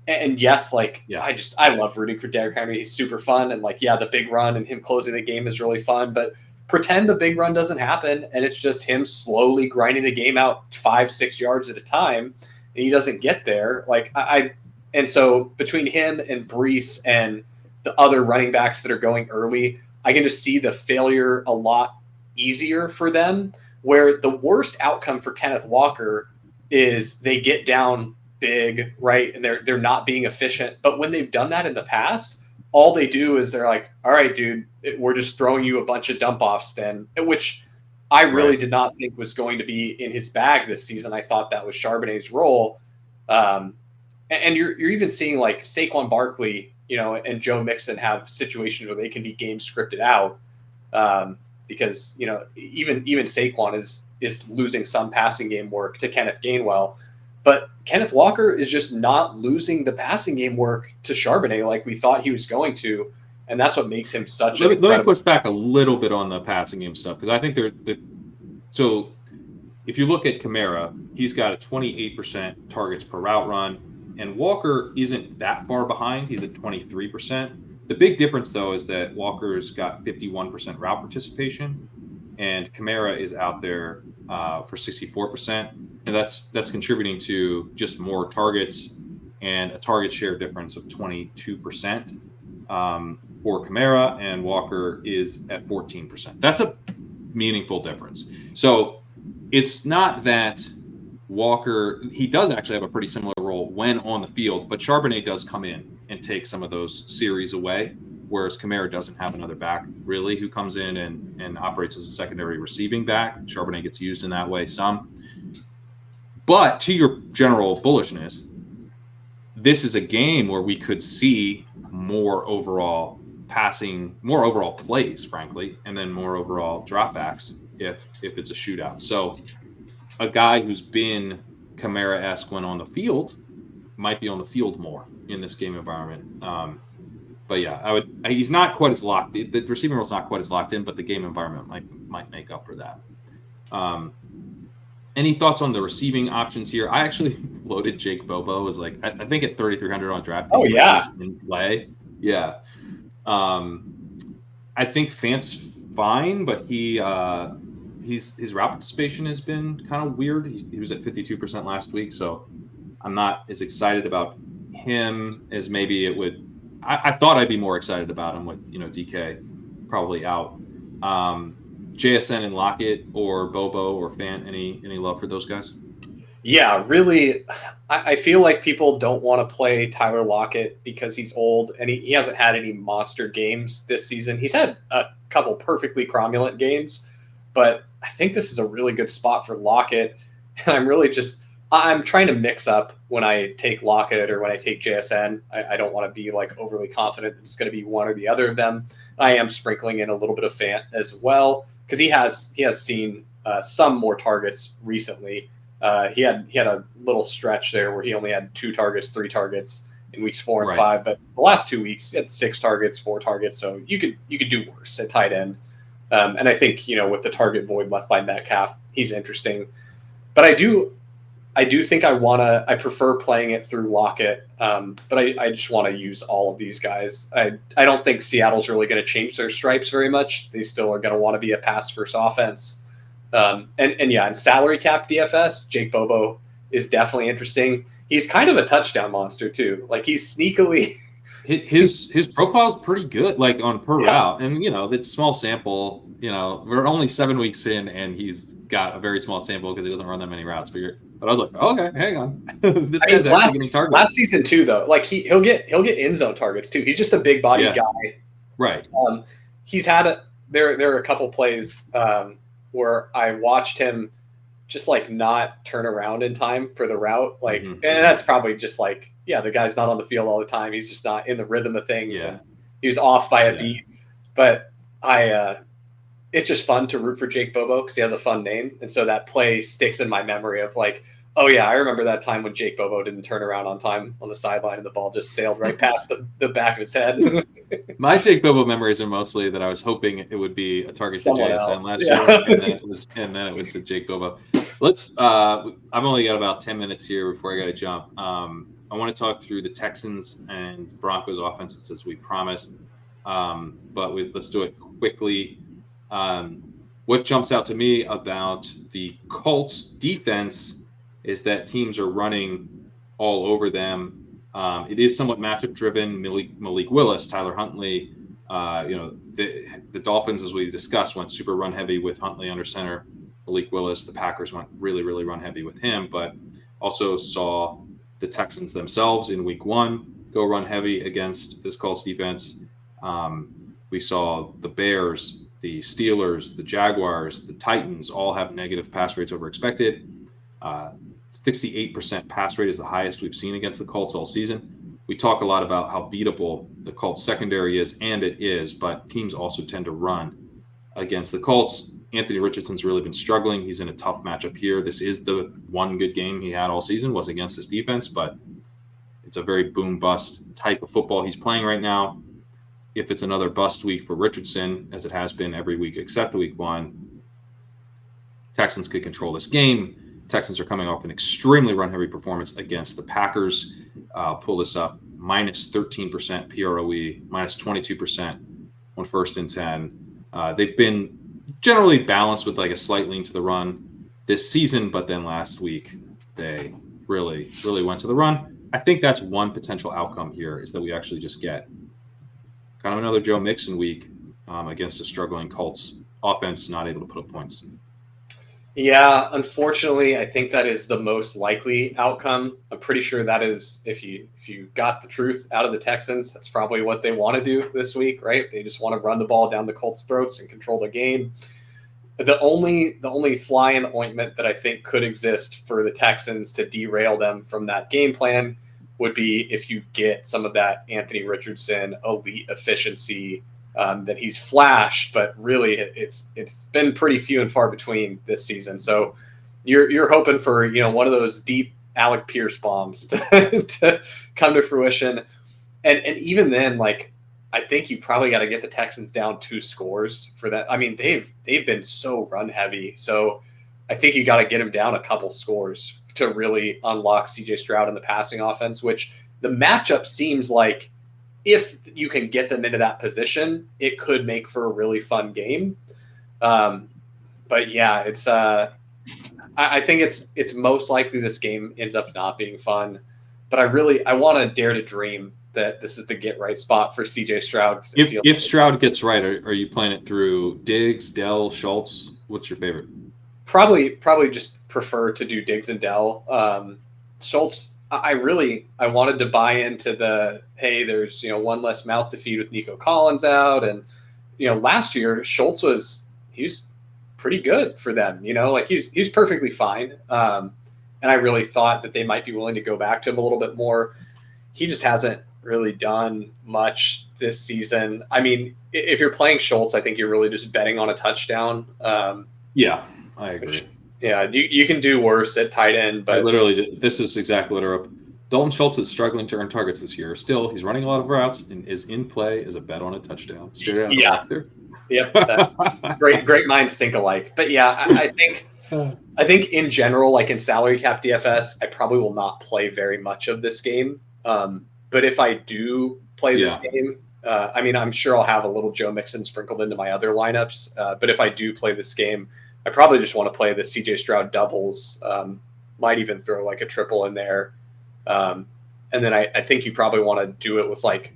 and yes, like I love rooting for Derrick Henry. He's super fun. And like, yeah, the big run and him closing the game is really fun, but pretend the big run doesn't happen. And it's just him slowly grinding the game out 5-6 yards at a time. And he doesn't get there. Like and so between him and Breece and the other running backs that are going early, I can just see the failure a lot easier for them, where the worst outcome for Kenneth Walker is they get down big, right? And they're not being efficient. But when they've done that in the past, all they do is they're like, all right, dude, we're just throwing you a bunch of dump offs then, which I really did not think was going to be in his bag this season. I thought that was Charbonnet's role. And you're even seeing like Saquon Barkley, you know, and Joe Mixon have situations where they can be game scripted out. Because, you know, even Saquon is losing some passing game work to Kenneth Gainwell. But Kenneth Walker is just not losing the passing game work to Charbonnet like we thought he was going to. And that's what makes him such let me push back a little bit on the passing game stuff, because I think so if you look at Kamara, he's got a 28% targets per route run, and Walker isn't that far behind. He's at 23%. The big difference, though, is that Walker's got 51% route participation, and Kamara is out there for 64%, and that's contributing to just more targets and a target share difference of 22% for Kamara, and Walker is at 14%. That's a meaningful difference. So it's not that Walker, he does actually have a pretty similar role when on the field, but Charbonnet does come in and take some of those series away, whereas Kamara doesn't have another back really who comes in and operates as a secondary receiving back. Charbonnet gets used in that way some. But to your general bullishness, this is a game where we could see more overall passing, more overall plays, frankly, and then more overall dropbacks if it's a shootout. So a guy who's been Kamara-esque when on the field might be on the field more in this game environment. But yeah, he's not quite as locked. The receiving role is not quite as locked in, but the game environment might make up for that. Any thoughts on the receiving options here? I actually loaded Jake Bobo as like I think at 3,300 on DraftKings. Oh yeah, like he's in play. Yeah. I think Fant's fine, but his route participation has been kind of weird. He was at 52% last week, so I'm not as excited about him as maybe it would. I thought I'd be more excited about him with DK probably out. JSN and Lockett or Bobo or Fant, any love for those guys? Yeah, really. I feel like people don't want to play Tyler Lockett because he's old and he hasn't had any monster games this season. He's had a couple perfectly cromulent games, but I think this is a really good spot for Lockett. And I'm trying to mix up when I take Lockett or when I take JSN. I don't want to be like overly confident that it's going to be one or the other of them. I am sprinkling in a little bit of Fant as well because he has seen some more targets recently. He had a little stretch there where he only had 2 targets, 3 targets in weeks 4 and 5, but the last 2 weeks he had 6 targets, 4 targets. So you could do worse at tight end. And I think with the target void left by Metcalf, he's interesting. But I do think I prefer playing it through Lockett, but I just want to use all of these guys. I don't think Seattle's really going to change their stripes very much. They still are going to want to be a pass-first offense. And in salary cap DFS, Jake Bobo is definitely interesting. He's kind of a touchdown monster too. Like he's sneakily his profile's pretty good, like on per route. And it's small sample. We're only 7 weeks in, and he's got a very small sample because he doesn't run that many routes. But I was like, oh, okay, hang on, this guy's actually getting targeted. Last season too, though, like he'll get end zone targets too. He's just a big body guy, right? He's had there are a couple plays where I watched him just like not turn around in time for the route. Like, and that's probably just like, the guy's not on the field all the time. He's just not in the rhythm of things. Yeah. And he was off by a beat, but it's just fun to root for Jake Bobo because he has a fun name. And so that play sticks in my memory of like, oh yeah, I remember that time when Jake Bobo didn't turn around on time on the sideline and the ball just sailed right past the back of his head. My Jake Bobo memories are mostly that I was hoping it would be a target Someone to JSN else. last year, and then it was to Jake Bobo. I've only got about 10 minutes here before I got to jump. I want to talk through the Texans and Broncos offenses as we promised, but let's do it quickly. What jumps out to me about the Colts defense is that teams are running all over them. It is somewhat matchup driven. Malik Willis, Tyler Huntley, the Dolphins, as we discussed, went super run heavy with Huntley under center. Malik Willis, the Packers went really, really run heavy with him, but also saw the Texans themselves in week 1 go run heavy against this Colts defense. We saw the Bears, the Steelers, the Jaguars, the Titans all have negative pass rates over expected. 68% pass rate is the highest we've seen against the Colts all season. We talk a lot about how beatable the Colts secondary is, and it is, but teams also tend to run against the Colts. Anthony Richardson's really been struggling. He's in a tough matchup here. This is the one good game he had all season, was against this defense, but it's a very boom-bust type of football he's playing right now. If it's another bust week for Richardson, as it has been every week except week 1, Texans could control this game. Texans are coming off an extremely run-heavy performance against the Packers. Pull this up, minus 13% PROE, minus 22% on 1st and 10. They've been generally balanced with like a slight lean to the run this season, but then last week they really, really went to the run. I think that's one potential outcome here, is that we actually just get kind of another Joe Mixon week against a struggling Colts offense, not able to put up points. Yeah, unfortunately, I think that is the most likely outcome. I'm pretty sure that is, if you got the truth out of the Texans, that's probably what they want to do this week, right? They just want to run the ball down the Colts' throats and control the game. The only fly in the ointment that I think could exist for the Texans to derail them from that game plan would be if you get some of that Anthony Richardson elite efficiency that he's flashed, but really it's been pretty few and far between this season. So you're hoping for one of those deep Alec Pierce bombs to come to fruition, and even then, like I think you probably got to get the Texans down 2 scores for that. I mean, they've been so run heavy, so I think you got to get them down a couple scores to really unlock CJ Stroud in the passing offense. Which the matchup seems like if you can get them into that position, it could make for a really fun game. But yeah, it's I think it's most likely this game ends up not being fun. But I want to dare to dream that this is the get right spot for CJ Stroud. If Stroud gets right, are you playing it through Diggs, Dell, Schultz? What's your favorite? Probably just prefer to do Diggs and Dell. Schultz, I wanted to buy into the, hey, there's one less mouth to feed with Nico Collins out, and last year Schultz was pretty good for them. Like he's perfectly fine. And I really thought that they might be willing to go back to him a little bit more. He just hasn't really done much this season. I mean, if you're playing Schultz, I think you're really just betting on a touchdown. Yeah, I agree. You can do worse at tight end, but this is exactly what I wrote. Dalton Schultz is struggling to earn targets this year. Still, he's running a lot of routes and is in play as a bet on a touchdown. Straight out of the lock there. Yep. Great minds think alike. But yeah, I think in general, like in salary cap DFS, I probably will not play very much of this game. But if I do play this game, I mean, I'm sure I'll have a little Joe Mixon sprinkled into my other lineups. But if I do play this game, I probably just want to play the CJ Stroud doubles. Might even throw like a triple in there. And then I think you probably want to do it with like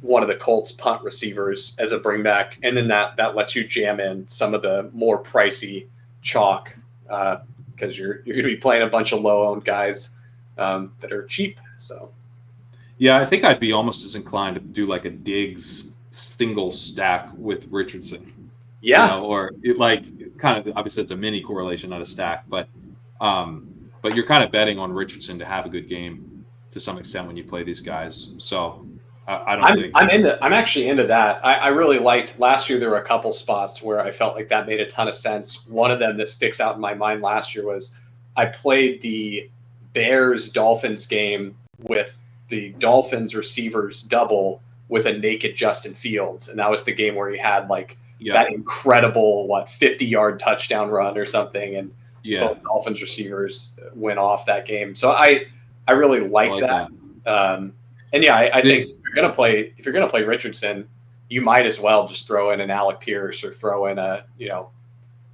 one of the Colts punt receivers as a bring back. And then that lets you jam in some of the more pricey chalk because you're going to be playing a bunch of low owned guys that are cheap. So, yeah, I think I'd be almost as inclined to do like a Diggs single stack with Richardson. Yeah, or it like kind of obviously it's a mini correlation, not a stack, but you're kind of betting on Richardson to have a good game to some extent when you play these guys. So I'm actually into that. I really liked last year. There were a couple spots where I felt like that made a ton of sense. One of them that sticks out in my mind last year was I played the Bears-Dolphins game with the Dolphins receivers double with a naked Justin Fields. And that was the game where he had like that incredible, 50-yard touchdown run or something. And both Dolphins receivers went off that game. So I really like that. And yeah, I think if you're gonna play Richardson, you might as well just throw in an Alec Pierce or throw in a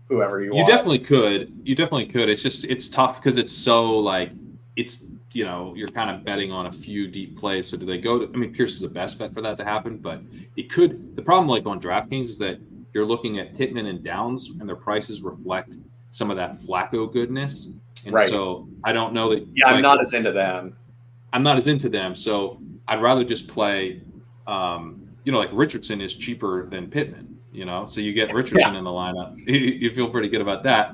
whoever you want. You definitely could. It's just it's tough because it's so like it's you're kind of betting on a few deep plays. So do they go to? I mean, Pierce is the best bet for that to happen, but it could. The problem like on DraftKings is that you're looking at Pittman and Downs, and their prices reflect some of that Flacco goodness. And so I don't know that. Yeah, I'm not as into them. I'm not as into them, so I'd rather just play. Like Richardson is cheaper than Pittman. So you get Richardson in the lineup. You feel pretty good about that.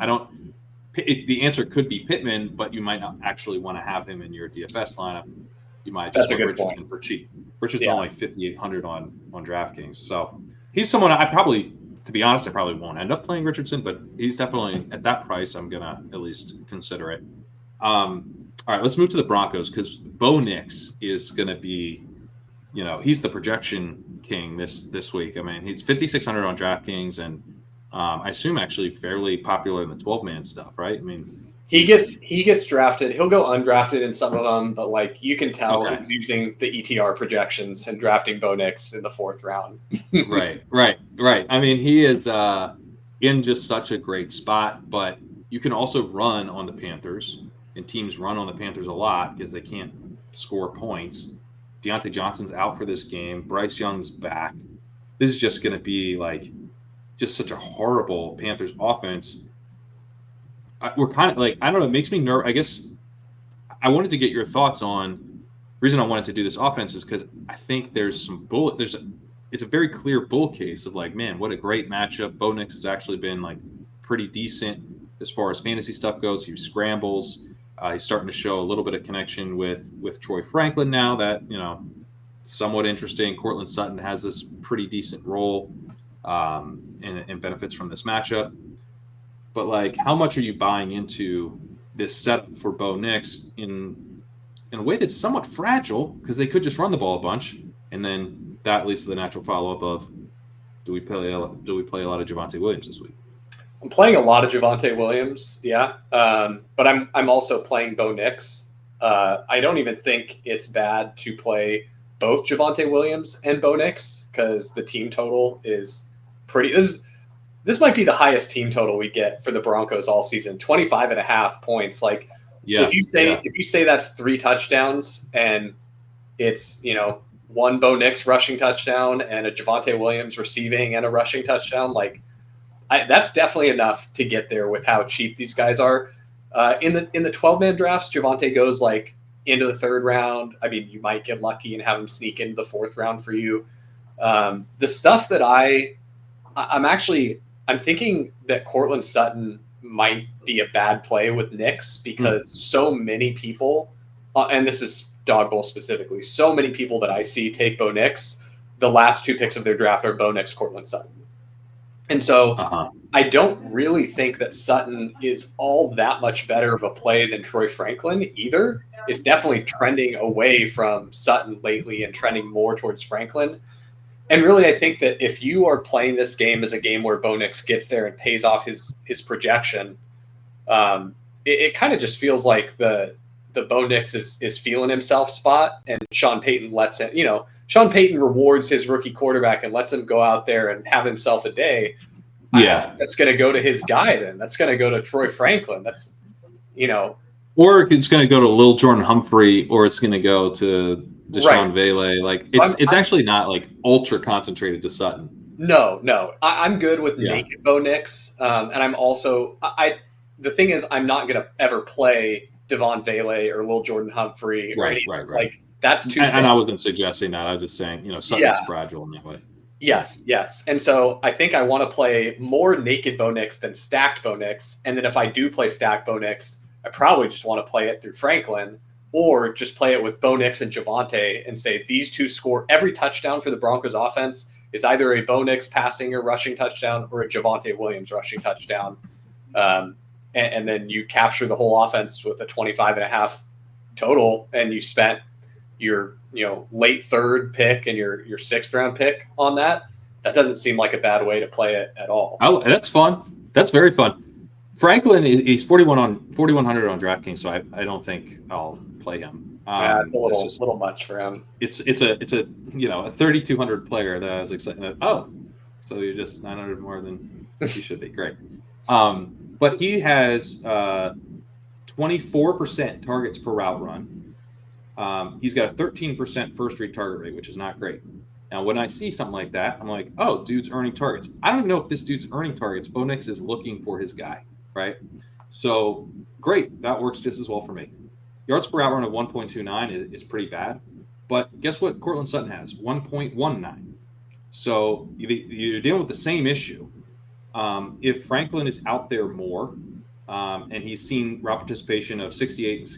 The answer could be Pittman, but you might not actually want to have him in your DFS lineup. You might just put Richardson for cheap. Richardson's only 5,800 on DraftKings, so he's someone to be honest, I probably won't end up playing Richardson, but he's definitely at that price. I'm gonna at least consider it. All right, let's move to the Broncos because Bo Nix is gonna be, he's the projection king this week. I mean, he's 5,600 on DraftKings, and I assume actually fairly popular in the 12-man stuff, right? I mean, he gets drafted. He'll go undrafted in some of them, but like you can tell he's using the ETR projections and drafting Bo Nix in the 4th round. Right. I mean, he is in just such a great spot, but you can also run on the Panthers, and teams run on the Panthers a lot because they can't score points. Deontay Johnson's out for this game. Bryce Young's back. This is just going to be like just such a horrible Panthers offense. We're kind of like, I don't know, it makes me nervous. I guess I wanted to get your thoughts on the reason I wanted to do this offense is because I think there's some it's a very clear bull case of like, man, what a great matchup. Bo Nix has actually been like pretty decent as far as fantasy stuff goes. He scrambles. He's starting to show a little bit of connection with Troy Franklin now that, somewhat interesting. Cortland Sutton has this pretty decent role and benefits from this matchup. But, like, how much are you buying into this setup for Bo Nix in a way that's somewhat fragile, because they could just run the ball a bunch, and then that leads to the natural follow-up of, do we play a lot of Javonte Williams this week? I'm playing a lot of Javonte Williams, yeah, but I'm also playing Bo Nix. I don't even think it's bad to play both Javonte Williams and Bo Nix, because the team total is pretty. This might be the highest team total we get for the Broncos all season, 25.5 points. Like, if you say that's 3 touchdowns and it's, one Bo Nix rushing touchdown and a Javonte Williams receiving and a rushing touchdown, like, that's definitely enough to get there with how cheap these guys are. In the 12-man drafts, Javonte goes like into the 3rd round. I mean, you might get lucky and have him sneak into the 4th round for you. The stuff that I'm thinking that Cortland Sutton might be a bad play with Nix, because so many people, and this is Dog Bowl specifically, so many people that I see take Bo Nix, the last 2 picks of their draft are Bo Nix, Cortland Sutton. And so I don't really think that Sutton is all that much better of a play than Troy Franklin either. It's definitely trending away from Sutton lately and trending more towards Franklin. And really, I think that if you are playing this game as a game where Bo Nix gets there and pays off his projection, it kind of just feels like the Bo Nix is feeling himself spot, and Sean Payton lets him, Sean Payton rewards his rookie quarterback and lets him go out there and have himself a day. Yeah. That's going to go to his guy then. That's going to go to Troy Franklin. That's, Or it's going to go to Lil Jordan Humphrey, or it's going to go to Deshaun Vele. Like, it's actually not like ultra concentrated to Sutton. No. I'm good with naked Bo Nix. And I'm also, the thing is, I'm not going to ever play Devon Vele or Lil Jordan Humphrey. Right. Like, that's too. And I wasn't suggesting that. I was just saying, Sutton's fragile in that way. Yes. And so I think I want to play more naked Bo Nix than stacked Bo Nix. And then if I do play stacked Bo Nix, I probably just want to play it through Franklin, or just play it with Bo Nix and Javonte and say these 2 score every touchdown for the Broncos offense is either a Bo Nix passing or rushing touchdown or a Javonte Williams rushing touchdown. And then you capture the whole offense with a 25.5 total, and you spent your late 3rd pick and your 6th round pick on that. That doesn't seem like a bad way to play it at all. That's fun. That's very fun. Franklin is 4,100 on DraftKings, so I don't think I'll play him. It's a little much for him. It's a 3,200 player that I was excited. So you're just 900 more than you should be. Great. But he has 24% targets per route run. He's got a 13% first read target rate, which is not great. Now, when I see something like that, I'm like, oh, dude's earning targets. I don't even know if this dude's earning targets. Bo Nix is looking for his guy, right? So, great. That works just as well for me. Yards per route run of 1.29 is pretty bad. But guess what Cortland Sutton has? 1.19. So, you're dealing with the same issue. If Franklin is out there more, and he's seen route participation of 68 and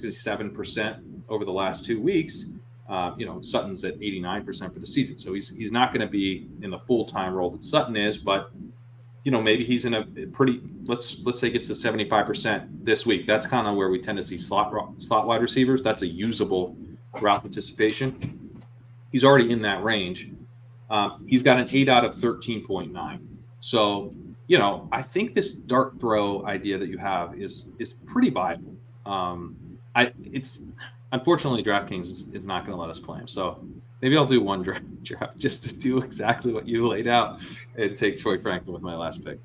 67% over the last 2 weeks, Sutton's at 89% for the season. So he's not going to be in the full-time role that Sutton is, but maybe he's in a pretty, let's say gets to 75% this week. That's kind of where we tend to see slot wide receivers. That's a usable route participation. He's already in that range. He's got an 8 out of 13.9. So, I think this dart throw idea that you have is pretty viable. Unfortunately, DraftKings is not going to let us play him. So maybe I'll do one draft just to do exactly what you laid out and take Troy Franklin with my last pick.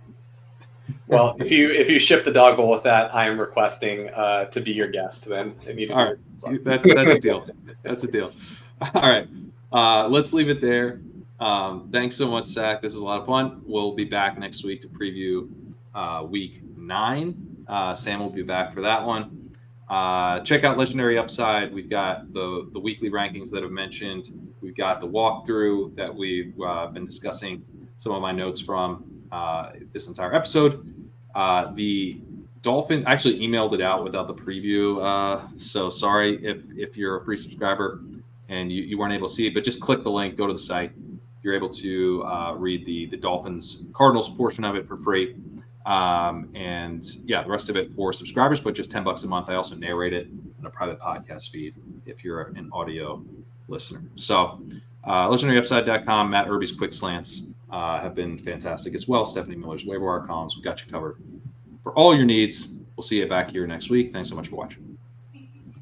Well, if you ship the dog bowl with that, I am requesting to be your guest then immediately. All right, so. That's a deal. That's a deal. All right, let's leave it there. Thanks so much, Sack. This is a lot of fun. We'll be back next week to preview week 9. Sam will be back for that one. Check out Legendary Upside. We've got the weekly rankings that I've mentioned. We've got the walkthrough that we've been discussing some of my notes from this entire episode. The Dolphin actually emailed it out without the preview. So sorry if you're a free subscriber and you weren't able to see it, but just click the link, go to the site. You're able to read the Dolphins Cardinals portion of it for free. And yeah, the rest of it for subscribers, but just $10 a month. I also narrate it on a private podcast feed if you're an audio listener. So legendaryupside.com, Matt Irby's quick slants have been fantastic as well. Stephanie Miller's waiver wire columns, we got you covered for all your needs. We'll see you back here next week. Thanks so much for watching.